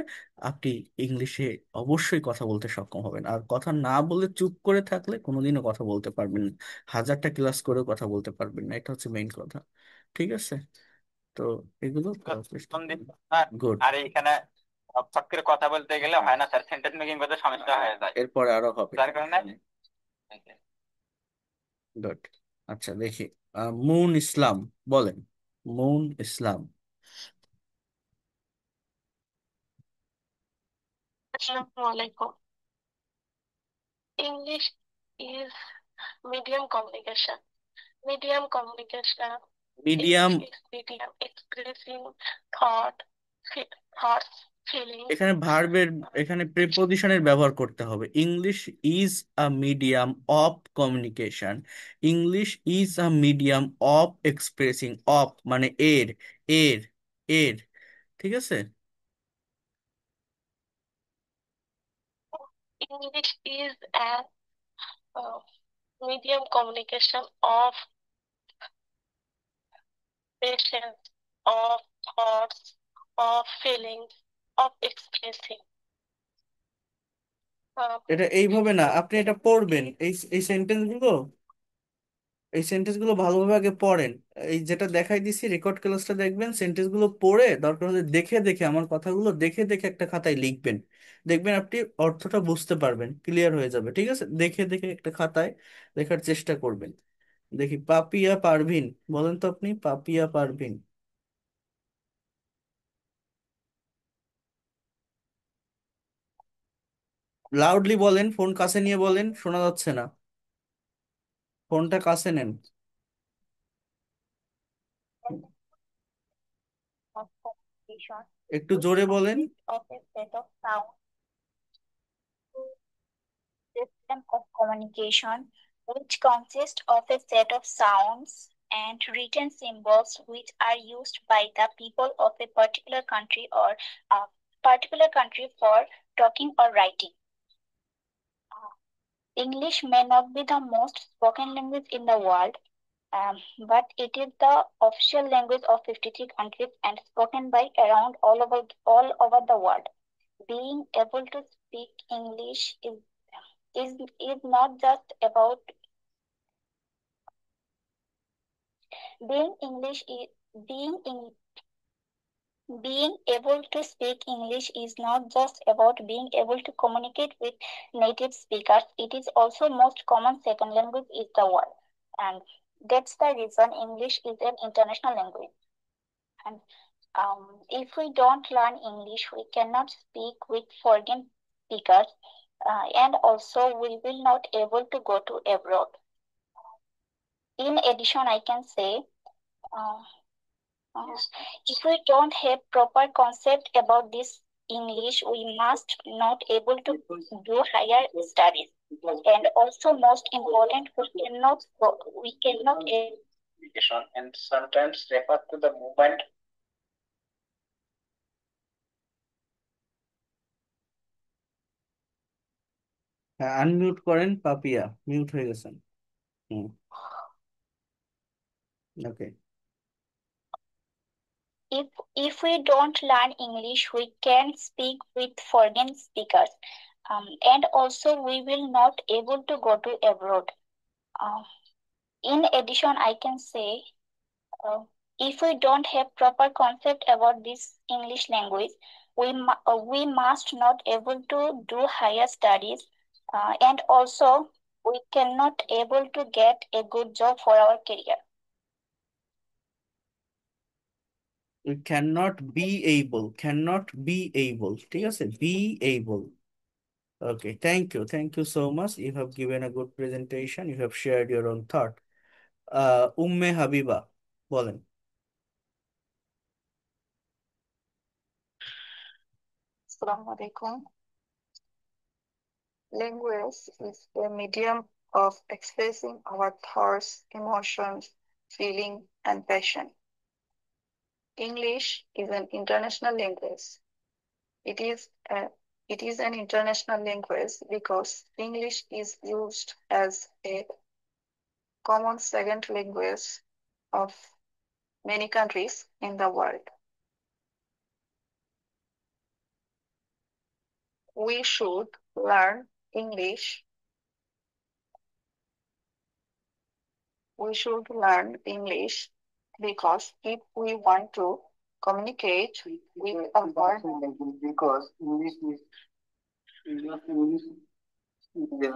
আপনি ইংলিশে অবশ্যই কথা বলতে সক্ষম হবেন। আর কথা না বলে চুপ করে থাকলে কোনোদিনও কথা বলতে পারবেন না, হাজারটা ক্লাস করেও কথা বলতে পারবেন না, এটা হচ্ছে মেইন কথা। ঠিক আছে, তো এগুলো করার চেষ্টা করুন। গুড। আর এখানে ফট করে কথা বলতে গেলে হয় না স্যার, সেন্টেন্স মেকিং করতে সমস্যা হয়ে যায়, এরপরে আরো হবে। যার কারণে গুড। আচ্ছা দেখি, মুন ইসলাম বলেন, moon Islam. Assalamu alaikum. English is medium communication. Medium communication. Medium, English is medium expressing thought, thoughts, feelings. এখানে ভার্বের, এখানে প্রিপোজিশনের ব্যবহার করতে হবে। English is a medium of communication, English is a medium of expressing, of মানে এর, এর, এর, ঠিক আছে। English is a uh, medium communication of patience, of thoughts, of feelings, of expressing. এটা এইভাবে না, আপনি এটা পড়বেন, এই সেন্টেন্স গুলো, এই সেন্টেন্স গুলো ভালোভাবে আগে পড়েন। এই যেটা দেখাই দিছি রেকর্ড ক্লাসটা দেখবেন, সেন্টেন্স গুলো পড়ে দরকার হলে দেখে দেখে, আমার কথাগুলো দেখে দেখে একটা খাতায় লিখবেন। দেখবেন আপনি অর্থটা বুঝতে পারবেন, ক্লিয়ার হয়ে যাবে। ঠিক আছে, দেখে দেখে একটা খাতায় লেখার চেষ্টা করবেন। দেখি, পাপিয়া পারভিন বলেন তো আপনি, পাপিয়া পারভিন। লাউডলি বলেন, ফোন কাছে নিয়ে বলেন, শোনা যাচ্ছে না, ফোনটা কাছে নেন। Of communication, একটু which জোরে বলেন। consists of a set of sound system of communication, which consists of a set of sounds and written symbols which are used by the people of a particular country or a particular country for talking or writing. English may not be the most spoken language in the world, but it is the official language of 53 countries and spoken by around all over the world. Being able to speak English is not just about being English is being in being able to speak English is not just about being able to communicate with native speakers. It is also most common second language is the world, and that's the reason English is an international language. And if we don't learn English, we cannot speak with foreign speakers, and also we will not able to go to abroad. In addition, I can say, uh, if we don't have proper concept about this English, we must not able to do higher studies. And also, most important, we cannot and sometimes refer to the movement. হ্যাঁ, unmute করেন Papiya, mute হয়ে গেছেন। হুম, ওকে। If we don't learn English, we can speak with foreign speakers, and also we will not able to go to abroad. In addition, I can say, uh, If we don't have proper concept about this English language, we must not able to do higher studies, and also we cannot able to get a good job for our career. We cannot be able, ঠিক আছে, be able. Okay, thank you so much. You have given a good presentation. You have shared your own thought. Umme Habiba বলেন। Assalamu alaikum. Language is a medium of expressing our thoughts, emotions, feeling, and passion. English is an international language. It is a it is an international language because English is used as a common second language of many countries in the world. We should learn English. We should learn English because if we want to communicate with a foreigner, because English is the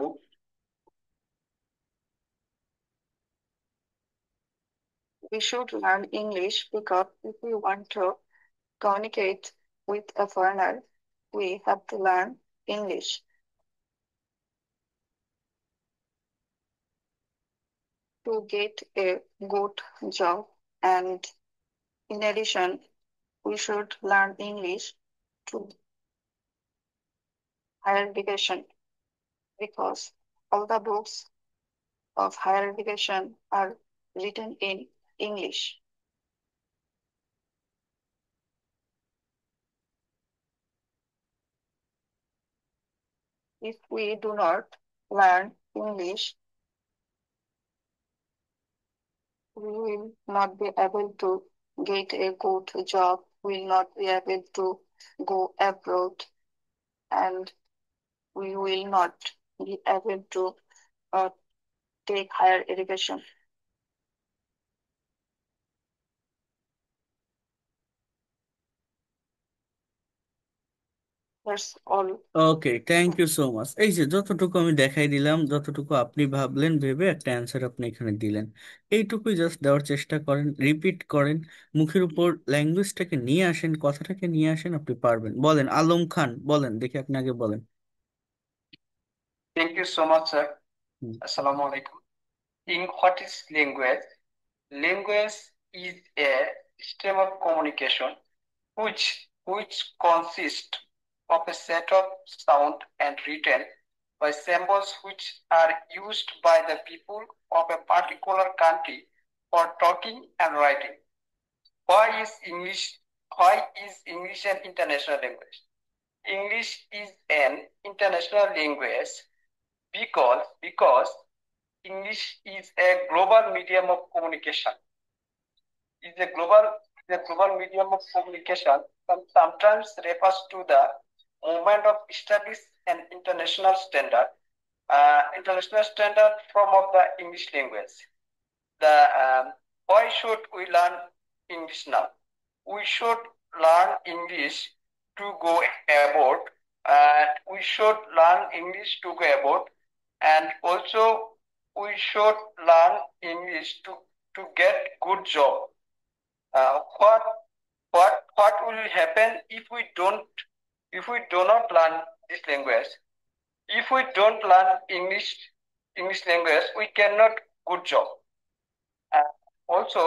we should learn English because if we want to communicate with a foreigner, we have to learn English. To get a good job, and in addition, we should learn English to higher education because all the books of higher education are written in English. If we do not learn English, we will not be able to get a good job, we will not be able to go abroad, and we will not be able to take higher education. That's all. Okay, thank you so much. এই যে যতটুকু আমি দেখাই দিলাম, যতটুকু আপনি ভাবলেন ভেবে একটা অ্যান্সার আপনি এখানে দিলেন, এইটুকুই জাস্ট দেওয়ার চেষ্টা করেন, রিপিট করেন, মুখের উপর ল্যাঙ্গুয়েজটাকে নিয়ে আসেন, কথাটাকে নিয়ে আসেন, আপনি পারবেন। বলেন আলম খান, বলেন দেখি, আপনি আগে বলেন। Thank you so much, sir. Hmm. Assalamu alaikum. In what is language? Language is a system of communication which consists of a set of sound and written by symbols which are used by the people of a particular country for talking and writing. Why is English an international language? English is an international language because English is a global medium of communication. Is a global medium of communication and sometimes refers to the movement of established an international standard form of the English language. Why should we learn English now? We should learn English to go abroad, and we should learn English to go abroad, and also we should learn English to get good job. What will happen if we do not learn this language? If we don't learn English language, we cannot good job. Also,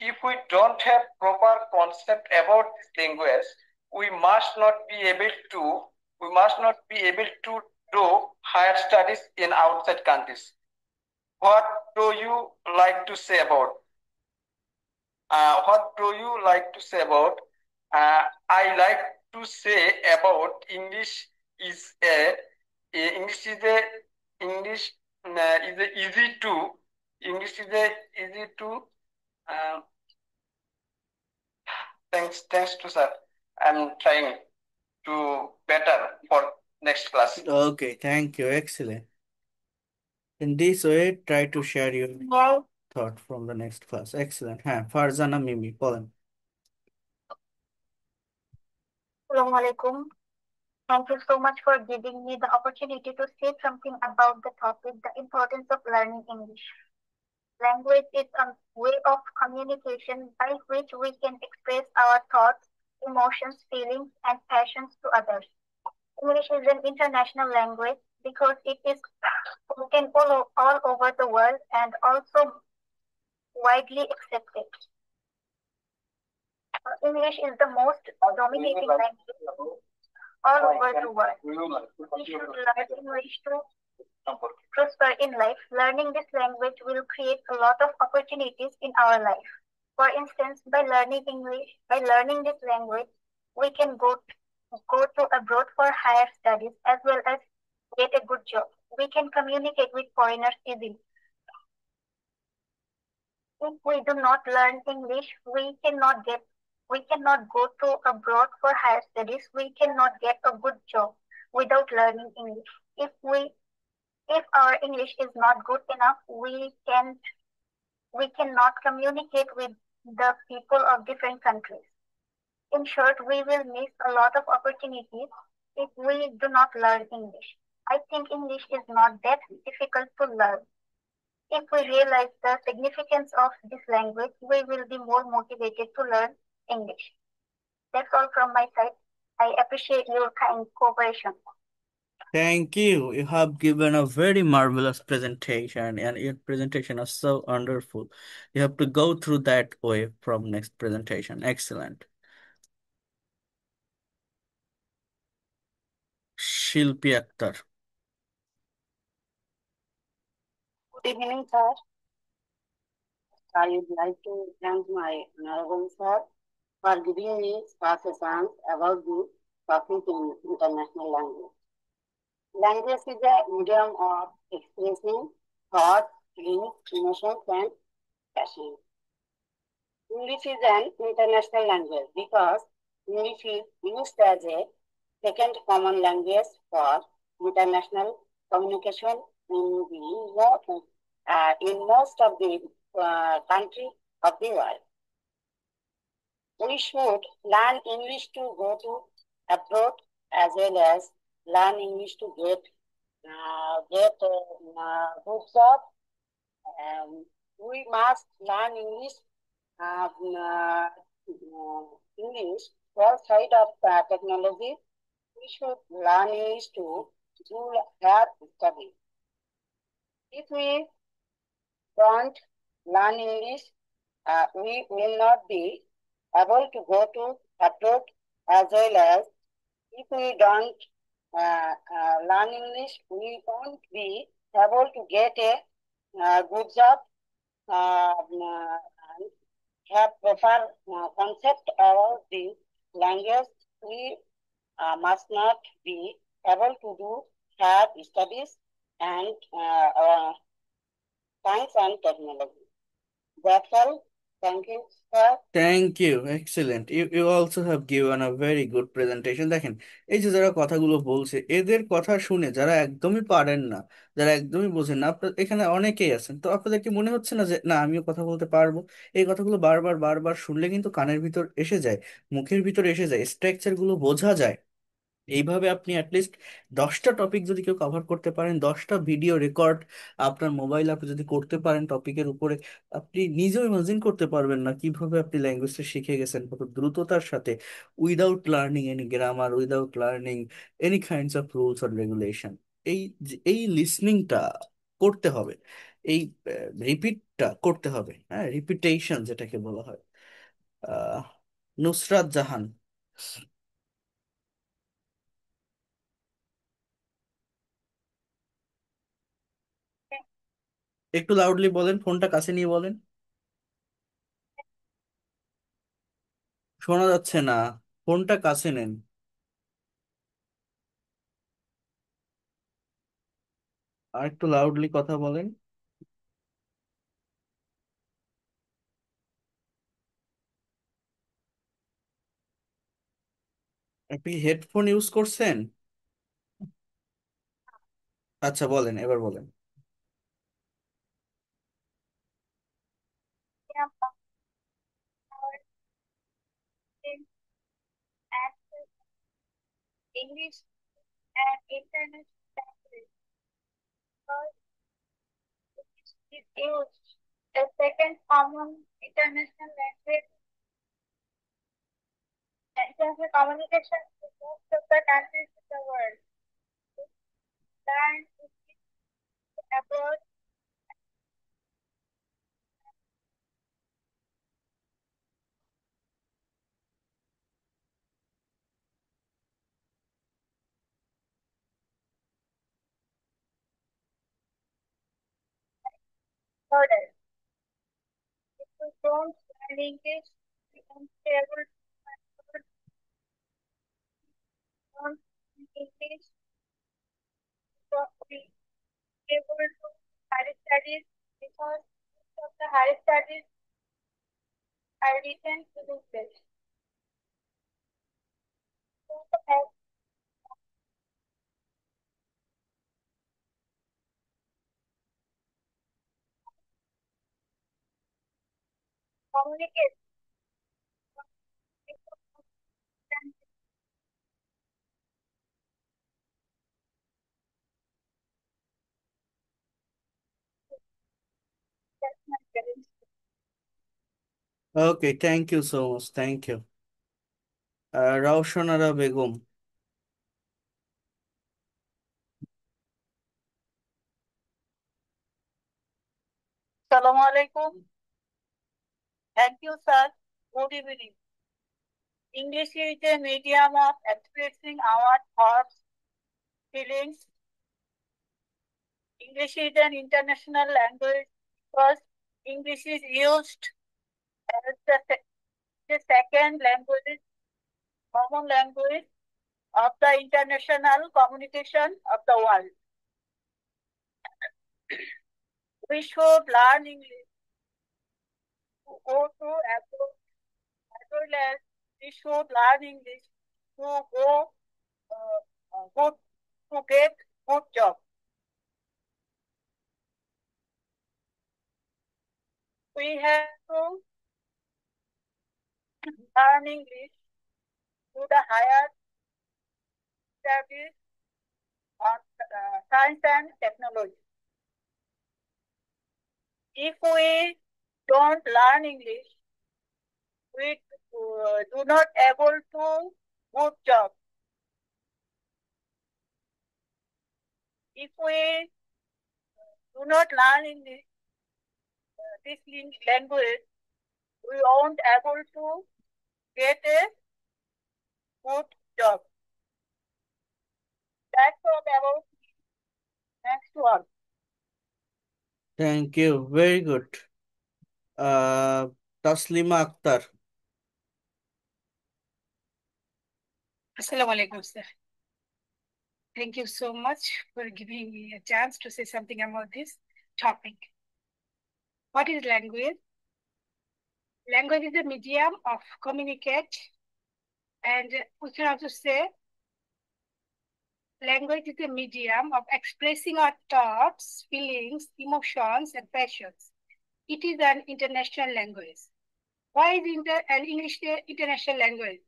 if we don't have proper concept about this language, we must not be able to do higher studies in outside countries. What do you like to say about? What do you like to say about? I like to say about English is a English is a English is a easy to English is a easy to thanks to sir. I'm trying to better for next class. Okay, thank you, excellent. In this way, try to share your thought from the next class. Excellent. হ্যাঁ, ফারজানা মিমি বলেন। Assalamu alaikum. Thank you so much for giving me the opportunity to say something about the topic, the importance of learning English. Language is a way of communication by which we can express our thoughts, emotions, feelings, and passions to others. English is an international language because it is spoken all over the world and also widely accepted. English is the most dominating language all over the world. We should learn English to prosper in life. Learning this language will create a lot of opportunities in our life. For instance, by learning this language, we can go to abroad for higher studies as well as get a good job. We can communicate with foreigners easily. If we do not learn English, we cannot go to abroad for higher studies. We cannot get a good job without learning English. If our English is not good enough, we cannot communicate with the people of different countries. In short, we will miss a lot of opportunities if we do not learn English. I think English is not that difficult to learn. If we realize the significance of this language, we will be more motivated to learn English. That's all from my side. I appreciate your kind cooperation. Thank you. You have given a very marvelous presentation, and your presentation is so wonderful. You have to go through that way from next presentation. Excellent. শিল্পী Akter. Good evening, sir. I would like to thank my honorable sir for giving me such a chance about the topic in international language. Language is a medium of expressing thoughts, feelings, emotions, and passion. English is an international language because English is used as a second common language for international communication in most of the countries of the world. We should learn English to go to abroad as well as learn English to get good job. We must learn English English outside of technology. We should learn English to do hard study. If we don't learn English, we will not be able to go to abroad as well as if we don't learn English, we won't be able to get a good job, and have proper concept about the language. We must not be able to do hard studies and science and technology. That's all. Thank you, sir. Thank you, excellent. You also have given a very good presentation. দেখেন, এই যে যারা কথাগুলো বলছে, এদের কথা শুনে যারা একদমই পারেন না, যারা একদমই বোঝেন না, আপনার এখানে অনেকেই আছেন, তো আপনাদের কি মনে হচ্ছে না যে না আমিও কথা বলতে পারবো? এই কথাগুলো বারবার বারবার শুনলে কিন্তু কানের ভিতর এসে যায়, মুখের ভিতর এসে যায়, স্ট্রাকচার গুলো বোঝা যায়। এইভাবে আপনি অ্যাটলিস্ট 10টা টপিক যদি কেউ কভার করতে পারেন, 10টা ভিডিও রেকর্ড আপনার মোবাইল আপনি যদি করতে পারেন টপিকের উপরে, আপনি নিজেও ইমাজিন করতে পারবেন না কিভাবে আপনি ল্যাঙ্গুয়েজটা শিখে গেছেন কত দ্রুততার সাথে, without learning any grammar, without learning any kinds of rules or regulation. এই লিসনিংটা করতে হবে, এই রিপিটটা করতে হবে, হ্যাঁ, রিপিটেশন যেটাকে বলা হয়। আহ নুসরাত জাহান। একটু লাউডলি বলেন, ফোনটা কাছে নিয়ে বলেন, শোনা যাচ্ছে না, ফোনটা কাছে নেন, আর একটু লাউডলি কথা বলেন। আপনি হেডফোন ইউজ করছেন? আচ্ছা বলেন, এবার বলেন। English and international language because it is used as second common international language and international communication in most of the countries in the world. Learn abroad further. If we don't learn English, we won't be able to learn English, so we able to higher studies because most of the higher studies are written in English. So as communicate Okay, thank you so much. Thank you. Raushanara Begum. Assalamu alaikum. Thank you, sir. Good evening. English is a medium of expressing our thoughts, feelings. English is an international language because English is used as the second language, common language of the international communication of the world. We should learn English to go to abroad as well as we should learn English to go good to get good job. We have to learn English to the higher studies on science and technology. If we don't learn English, we do not able to good job. If we do not learn English, this language, we won't able to get a good job. That's all about next one. Thank you. Very good. Taslima Akhtar. Assalamu alaikum, sir. Thank you so much for giving me a chance to say something about this topic. What is language? Language is a medium of communicate, and we can also say language is a medium of expressing our thoughts, feelings, emotions, and passions. It is an international language. Why is an English international language?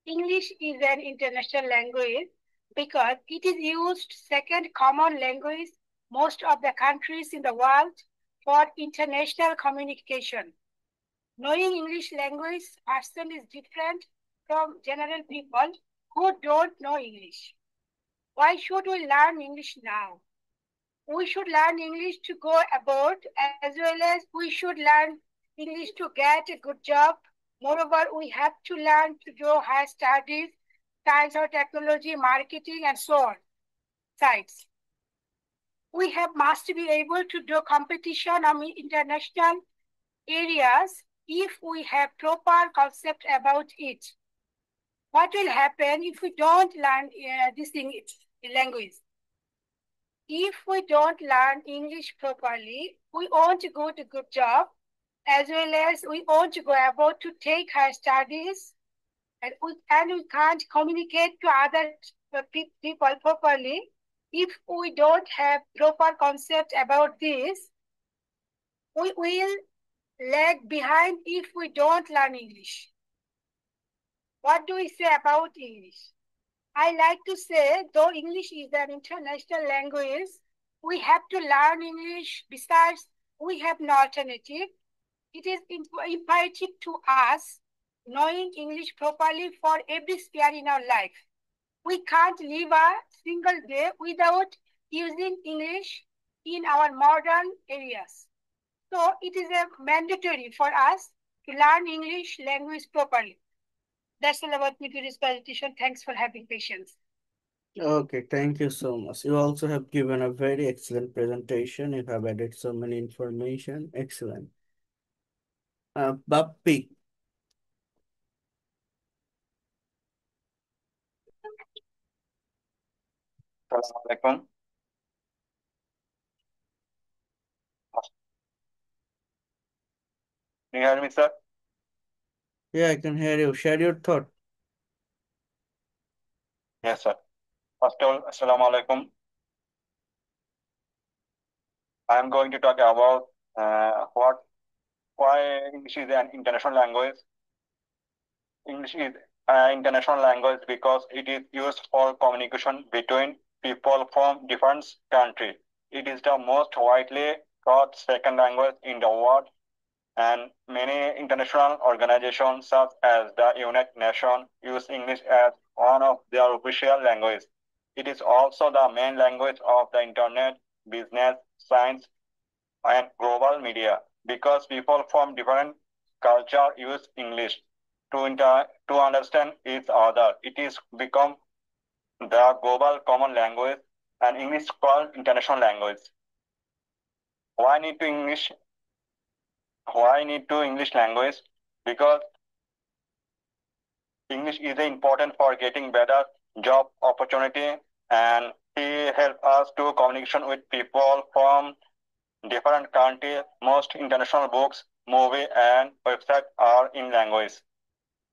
English is an international language because it is used second common language most of the countries in the world for international communication. Knowing English language person is different from general people who don't know English. Why should we learn English now? We should learn English to go abroad as well as we should learn English to get a good job. Moreover, we have to learn to do higher studies, science or technology, marketing, and so on. Sites. We must be able to do competition on international areas if we have proper concept about it. What will happen if we don't learn this language? If we don't learn English properly, we won't go to good job, as well as we won't go about to take higher studies, and we can't communicate to other people properly if we don't have proper concept about this. We will lag behind if we don't learn English. What do we say about English? I like to say, though English is an international language, we have to learn English. Besides, we have no alternative. It is imperative to us knowing English properly for every sphere in our life. We can't live a single day without using English in our modern areas. So it is a mandatory for us to learn English language properly. That's all about me to this presentation. Thanks for having patience. Okay, thank you so much. You also have given a very excellent presentation. You have added so many information. Excellent. Bappi. Assalamualaikum. Can you hear me, sir? Yeah, I can hear you. Share your thought. Yes, sir. First of all, Assalamualaikum. I am going to talk about why English is an international language. English is an international language because it is used for communication between people from different countries. It is the most widely taught second language in the world, and many international organizations such as the United Nations use English as one of their official languages. It is also the main language of the internet, business, science, and global media because people from different culture use English to understand each other. It is become the global common language and English called international language. Why need to English? Why need to English language? Because English is important for getting better job opportunity and it help us to communication with people from different countries. Most international books, movie, and websites are in language.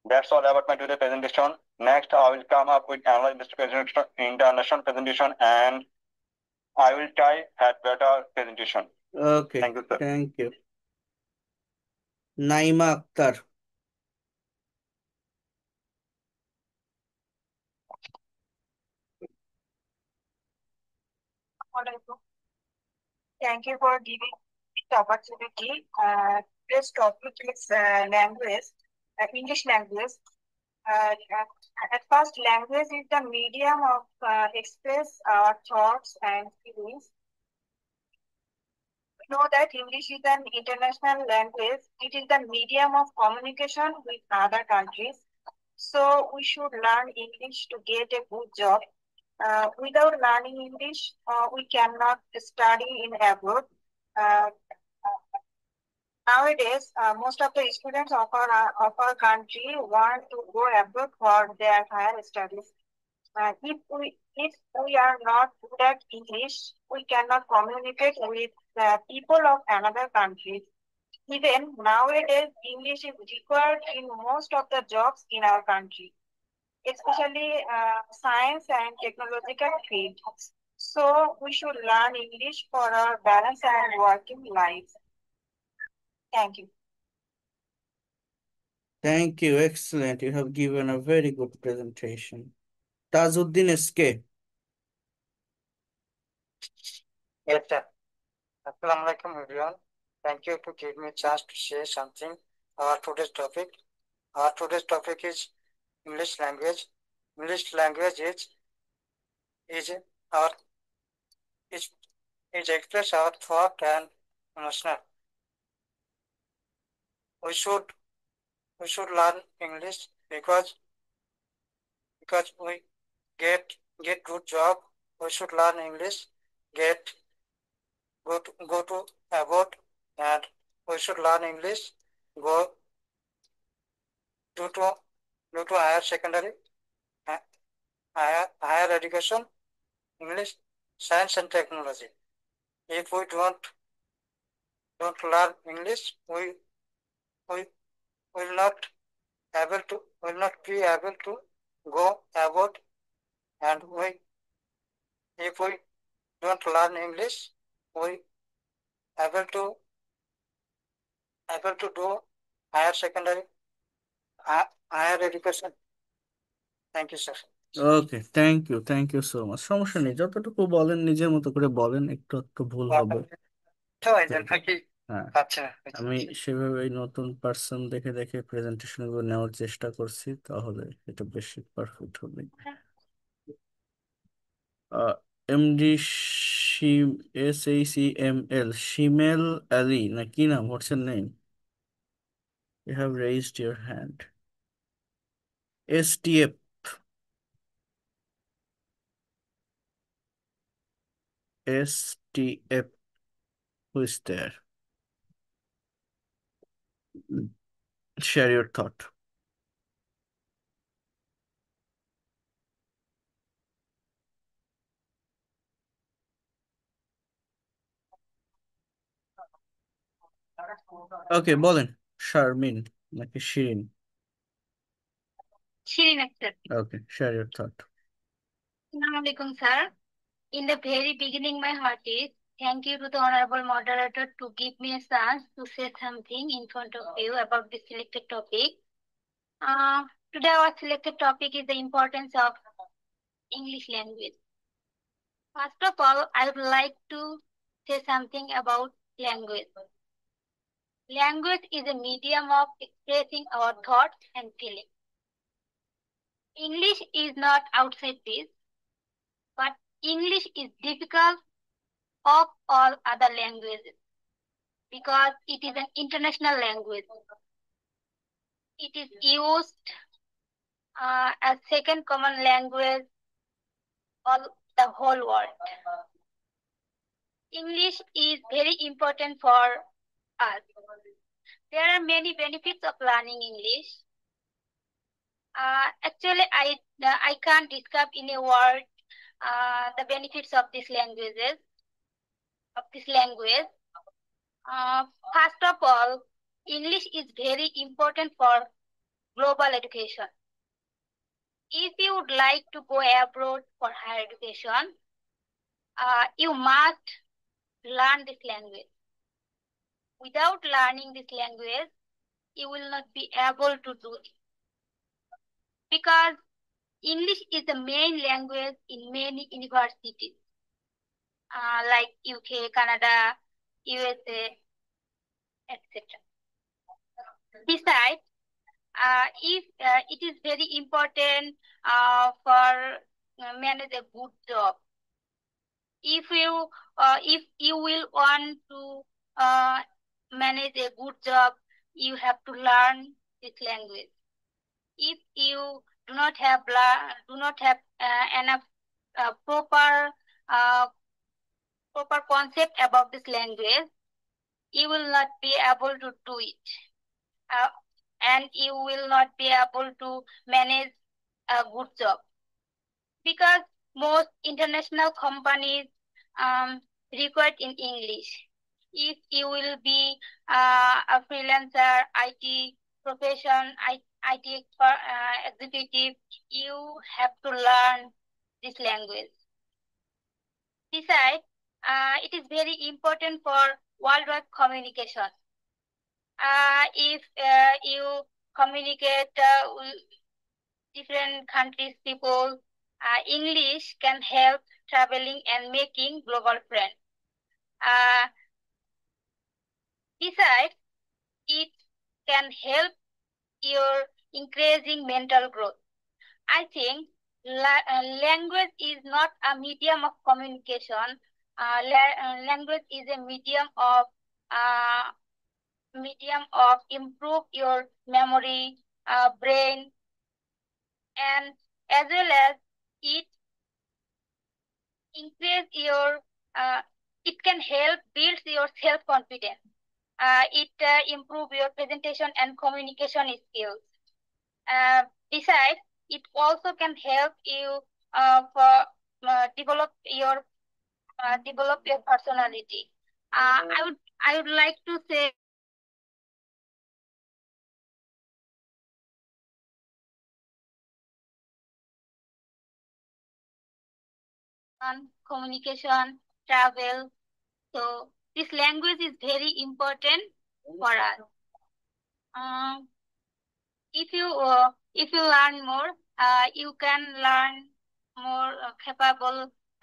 That's all about my today presentation. Next, I will come up with another international presentation, and I will try at better presentation. Okay, Thank you, sir. thank you. Naima Akhtar. Thank you for giving the opportunity. This topic is language, English language. At first, language is the medium of express our thoughts and feelings. We know that English is an international language. It is the medium of communication with other countries. So we should learn English to get a good job. Without learning English, we cannot study in abroad. Nowadays, most of the students of our country want to go abroad for their higher studies. If we are not good at English, we cannot communicate with the people of another country. Even nowadays, English is required in most of the jobs in our country, especially science and technological fields. So we should learn English for our balance and working life. Thank you. Thank you. Excellent. You have given a very good presentation. Tajuddin SK. Yes, sir. Assalamu alaikum, everyone. Thank you to give me a chance to share something. Our today's topic is English language. English language is our is express our thought and emotional. We should learn English because we get good job. We should learn English, go to abroad, and we should learn English, go to higher secondary, higher education, English, science and technology. If we don't learn English, we will not be able to go abroad, and if we don't learn English, we able to do higher secondary, higher education. Thank you, sir. Okay, thank you so much. সমস্যা নেই, যতটুকু বলেন নিজের মতো করে বলেন, একটু একটু ভুল হবে। তো এই জন্য কি হ্যাঁ, পাচ্ছে না। আমি সেভাবে নতুন পার্সন দেখে দেখে প্রেজেন্টেশন গুলো নেওয়ার চেষ্টা করছি, তাহলে এটা বেশি পারফেক্ট হবে। এমডি শিম, SHEML, শিমেল আলী না কি নাম, what's her name? You have raised your hand. STF, STF, who is there? Share your thought. Okay, বলেন। শারমিন নাকি Shirin? Shirin Akhtar. Okay, share your thought. Assalamu alaikum, sir. In the very beginning, my heart is thank you to the honorable moderator to give me a chance to say something in front of you about this selected topic. Today, our selected topic is the importance of English language. First of all, I would like to say something about language. Language is a medium of expressing our thoughts and feelings. English is not outside this, but English is difficult of all other languages because it is an international language. It is used as second common language all the whole world. English is very important for us. There are many benefits of learning English. Actually, I can't describe in a word the benefits of these languages, of this language. First of all, English is very important for global education. If you would like to go abroad for higher education, you must learn this language. Without learning this language, you will not be able to do it. Because English is the main language in many universities, like UK, Canada, USA, etc. Besides, if it is very important for manage a good job. If you will want to manage a good job, you have to learn this language. If you do not have enough proper concept about this language, you will not be able to do it, and you will not be able to manage a good job, because most international companies require in English. If you will be a freelancer, IT profession, IT executive, you have to learn this language. Besides, it is very important for worldwide communication. If you communicate with different countries' people, English can help traveling and making global friends. Besides, it can help your increasing mental growth. I think language is not a medium of communication. Language is a medium of improve your memory, brain, and as well as it increase your it can help build your self-confidence. It improve your presentation and communication skills. Besides, it also can help you for develop your personality. I would like to say communication, travel. So this language is very important for us. If you learn more, you can learn more capable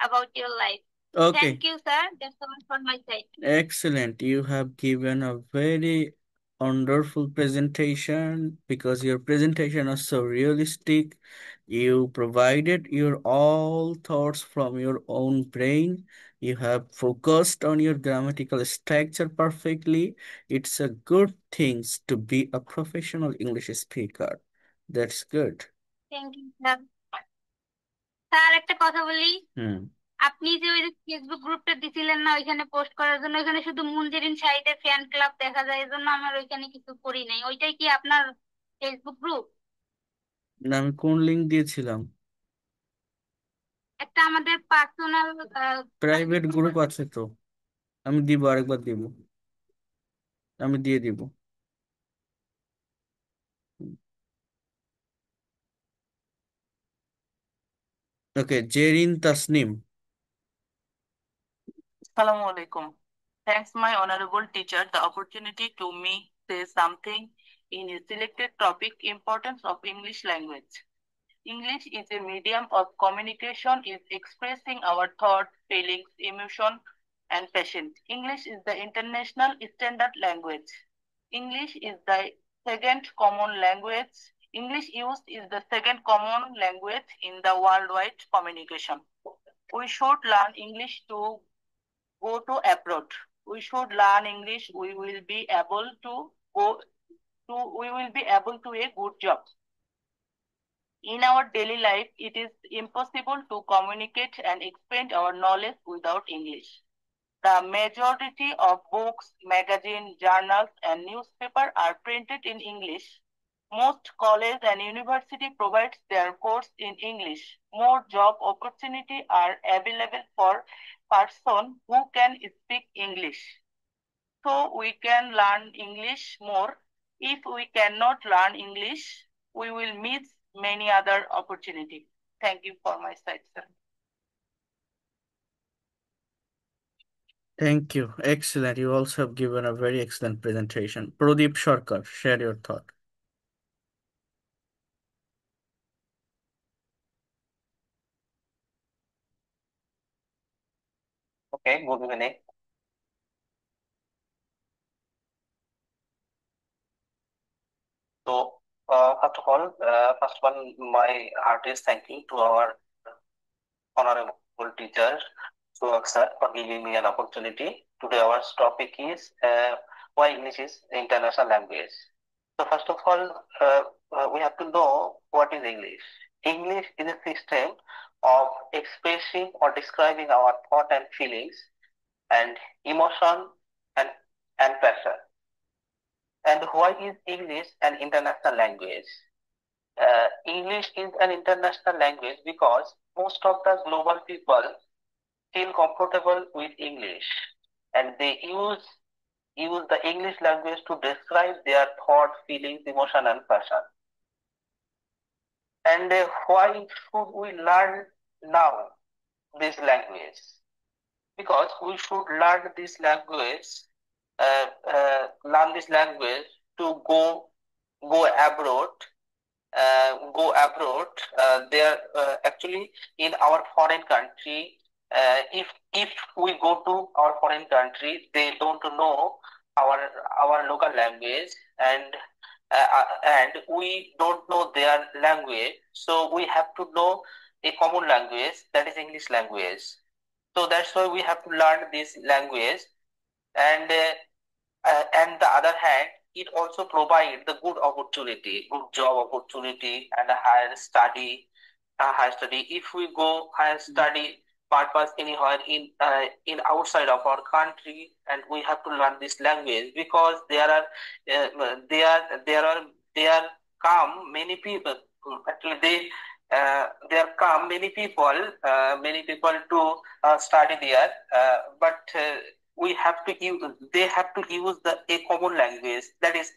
about your life. Okay. Thank you, sir. That's all from my side. Excellent. You have given a very wonderful presentation because your presentation was so realistic. You provided your all thoughts from your own brain. You have focused on your grammatical structure perfectly. It's a good thing to be a professional English speaker. That's good. Thank you, sir. Sir একটা কথা বলি, Hmm. আপনি যে ওই যে Facebook গ্রুপটা দিছিলেন না ওইখানে পোস্ট করার জন্য, ওইখানে শুধু মুনজেরিন শাহিদের ফ্যান ক্লাব দেখা যায়, এজন্য আমার ওইখানে কিছু করি নাই। ওইটাই কি আপনার ফেসবুক গ্রুপ? না, আমি কোন লিঙ্ক দিয়েছিলাম? একটা আমাদের পার্সোনাল প্রাইভেট গ্রুপ আছে তো, আমি দিব, আরেকবার দিব, আমি দিয়ে দিব। Okay, Zerin Tasnim. Assalamu alaikum. Thanks, my honorable teacher, the opportunity to me say something in a selected topic, importance of English language. English is a medium of communication, is expressing our thoughts, feelings, emotion, and passion. English is the international standard language. English is the second common language. English used is the second common language in the worldwide communication. We should learn English to go to abroad. We should learn English. We will be able to a good job. In our daily life, it is impossible to communicate and expand our knowledge without English. The majority of books, magazines, journals, and newspapers are printed in English. Most college and university provides their course in English. More job opportunity are available for person who can speak English. So we can learn English more. If we cannot learn English, we will miss many other opportunities. Thank you for my side, sir. Thank you. Excellent. You also have given a very excellent presentation. Pradeep Sharkar, share your thought. Okay, good evening. So, first of all, my heartiest thank you to our honorable teacher, Suhak sir, for giving me an opportunity. Today, our topic is why English is international language. So, first of all, we have to know what is English. English is a system of expressing or describing our thought and feelings and emotion and passion. And why is English an international language? English is an international language because most of the global people feel comfortable with English and they use the English language to describe their thought, feelings, emotion, and passion. And why should we learn now this language? Because we should learn this language to go abroad. There actually in our foreign country. If we go to our foreign country, they don't know our local language and we don't know their language. So we have to know a common language, that is English language. So that's why we have to learn this language. And the other hand, it also provides the good opportunity, good job opportunity, and a higher study. If we go higher study purpose anywhere in outside of our country, and we have to learn this language because there come many people. Actually, there come many people to study there, but we have to use, they have to use a common language, that is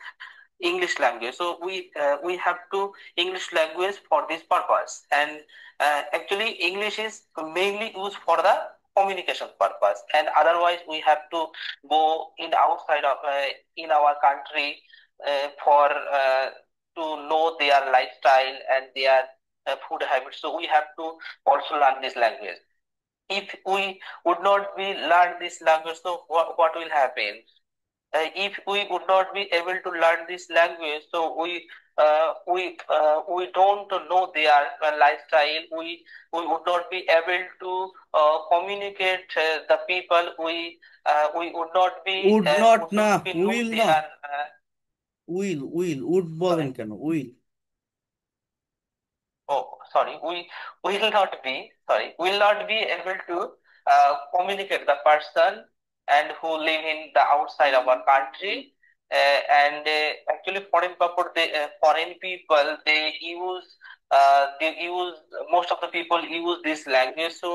English language. So we have to English language for this purpose, and actually English is mainly used for the communication purpose, and otherwise we have to go in outside of in our country for to know their lifestyle and their food habits. So we have to also learn this language. If we would not be learn this language, so what will happen? If we would not be able to learn this language, so we don't know their lifestyle. We would not be able to communicate the people. We would not be would not would না, not be know will না, their would বলেন sorry. কেন, will? Oh, sorry. We will not be able to communicate the person and who live in the outside of our country. And actually, foreign people they use most of the people use this language. So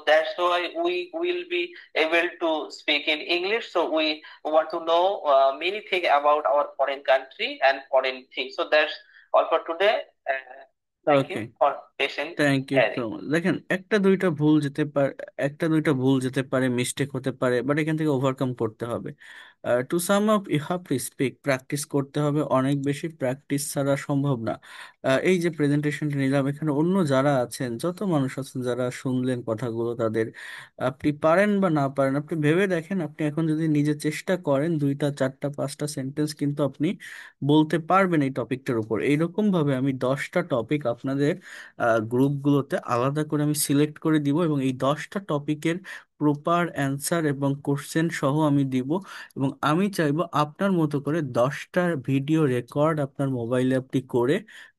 that's why we will be able to speak in English. So we want to know many things about our foreign country and foreign things. So that's all for today. Thank okay, you for patient thank you so hearing. Much. দেখেন, একটা দুইটা ভুল যেতে পারে, একটা দুইটা ভুল যেতে পারে, মিস্টেক হতে পারে, বাট এখান থেকে ওভারকাম করতে হবে। To sum up, you have to speak, practice করতে হবে, অনেক বেশি প্র্যাকটিস ছাড়া সম্ভব না। এই যে প্রেজেন্টেশনটা নিলাম, এখানে অন্য যারা আছেন, যত মানুষ আছেন যারা শুনলেন কথাগুলো, তাদের আপনি পারেন বা না পারেন, আপনি ভেবে দেখেন, আপনি এখন যদি নিজে চেষ্টা করেন, দুইটা চারটা পাঁচটা সেন্টেন্স কিন্তু আপনি বলতে পারবেন এই টপিকটার উপর। এইরকম ভাবে আমি 10টা টপিক আপনাদের গ্রুপগুলোতে আলাদা করে আমি সিলেক্ট করে দিব, এবং এই 10টা টপিকের প্রপার অ্যান্সার এবং কোশ্চেন সহ আমি দিব। এবং আমি চাইবো আপনার মতো করে 10টা ভিডিও রেকর্ড আপনার মোবাইলে আপনি করে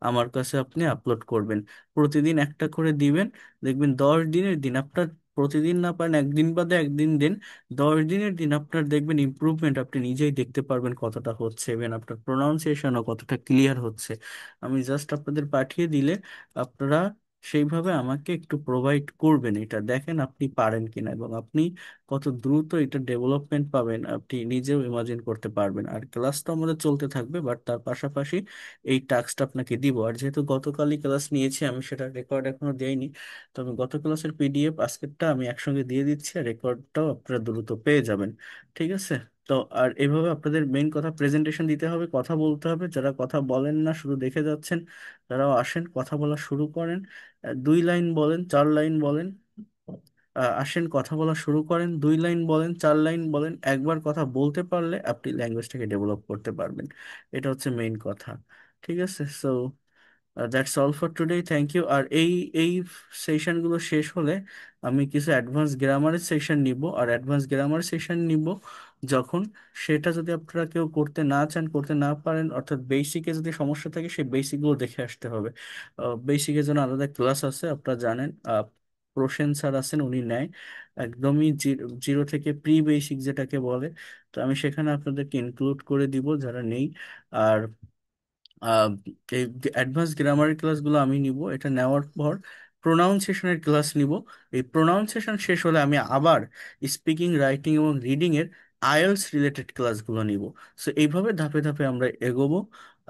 আমার কাছে আপনি আপলোড করবেন। প্রতিদিন একটা করে দিবেন, দেখবেন 10 দিনের দিন আপনার, প্রতিদিন না পারেন একদিন বাদে একদিন দিন, 10 দিনের দিন আপনার দেখবেন ইমপ্রুভমেন্ট আপনি নিজেই দেখতে পারবেন কতটা হচ্ছে, এবং আপনার প্রোনাউন্সিয়েশনও কতটা ক্লিয়ার হচ্ছে। আমি জাস্ট আপনাদের পাঠিয়ে দিলে আপনারা সেইভাবে আমাকে একটু প্রোভাইড করবেন, এটা দেখেন আপনি পারেন কিনা, এবং আপনি কত দ্রুত এটা ডেভেলপমেন্ট পাবেন আপনি নিজেও ইমাজিন করতে পারবেন। আর ক্লাস তো আমাদের চলতে থাকবে, বাট তার পাশাপাশি এই টাস্কটা আপনাকে দিব। আর যেহেতু গতকালই ক্লাস নিয়েছি, আমি সেটা রেকর্ড এখনো দেইনি, তবে গত ক্লাসের পিডিএফ আজকেরটা আমি একসঙ্গে দিয়ে দিচ্ছি, আর রেকর্ডটাও আপনারা দ্রুত পেয়ে যাবেন। ঠিক আছে? তো আর এইভাবে আপনাদের মেইন কথা, প্রেজেন্টেশন দিতে হবে, কথা বলতে হবে। যারা কথা বলেন না, শুধু দেখে যাচ্ছেন, তারাও আসেন, কথা বলা শুরু করেন। 2 লাইন বলেন, 4 লাইন বলেন, আসেন কথা বলা শুরু করেন, 2 লাইন বলেন, 4 লাইন বলেন। একবার কথা বলতে পারলে আপনি ল্যাঙ্গুয়েজটাকে ডেভেলপ করতে পারবেন। এটা হচ্ছে মেইন কথা। ঠিক আছে? So that's all for today, thank you. আর এই এই সেশনগুলো শেষ হলে আমি কিছু অ্যাডভান্স গ্রামারের সেশন নিব, আর অ্যাডভান্স গ্রামার সেশন নিব যখন, সেটা যদি আপনারা কেউ করতে না চান, করতে না পারেন, অর্থাৎ বেসিকে যদি সমস্যা থাকে, সেই বেসিকগুলো দেখে আসতে হবে। বেসিকের জন্য আলাদা ক্লাস আছে, আপনারা জানেন। প্রসেন স্যার আছেন, উনি নেয় একদমই জিরো থেকে প্রি বেসিক যেটাকে বলে। তো আমি সেখানে আপনাদেরকে ইনক্লুড করে দিব যারা নেই। আর আহ, এই অ্যাডভান্স গ্রামারের ক্লাসগুলো আমি নিব, এটা নেওয়ার পর প্রোনাউন্সিয়েশনের ক্লাস নিব। এই প্রোনাউন্সিয়েশন শেষ হলে আমি আবার স্পিকিং, রাইটিং এবং রিডিং এর আইএলস রিলেটেড ক্লাসগুলো নিব। সো এইভাবে ধাপে ধাপে আমরা এগোবো,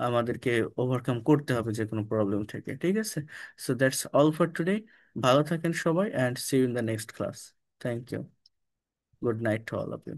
আমাদেরকে ওভারকাম করতে হবে যে কোনো প্রবলেম থেকে। ঠিক আছে? So that's all for today. ভালো থাকেন সবাই, and see you in the next class. Thank you. Good night to all of you.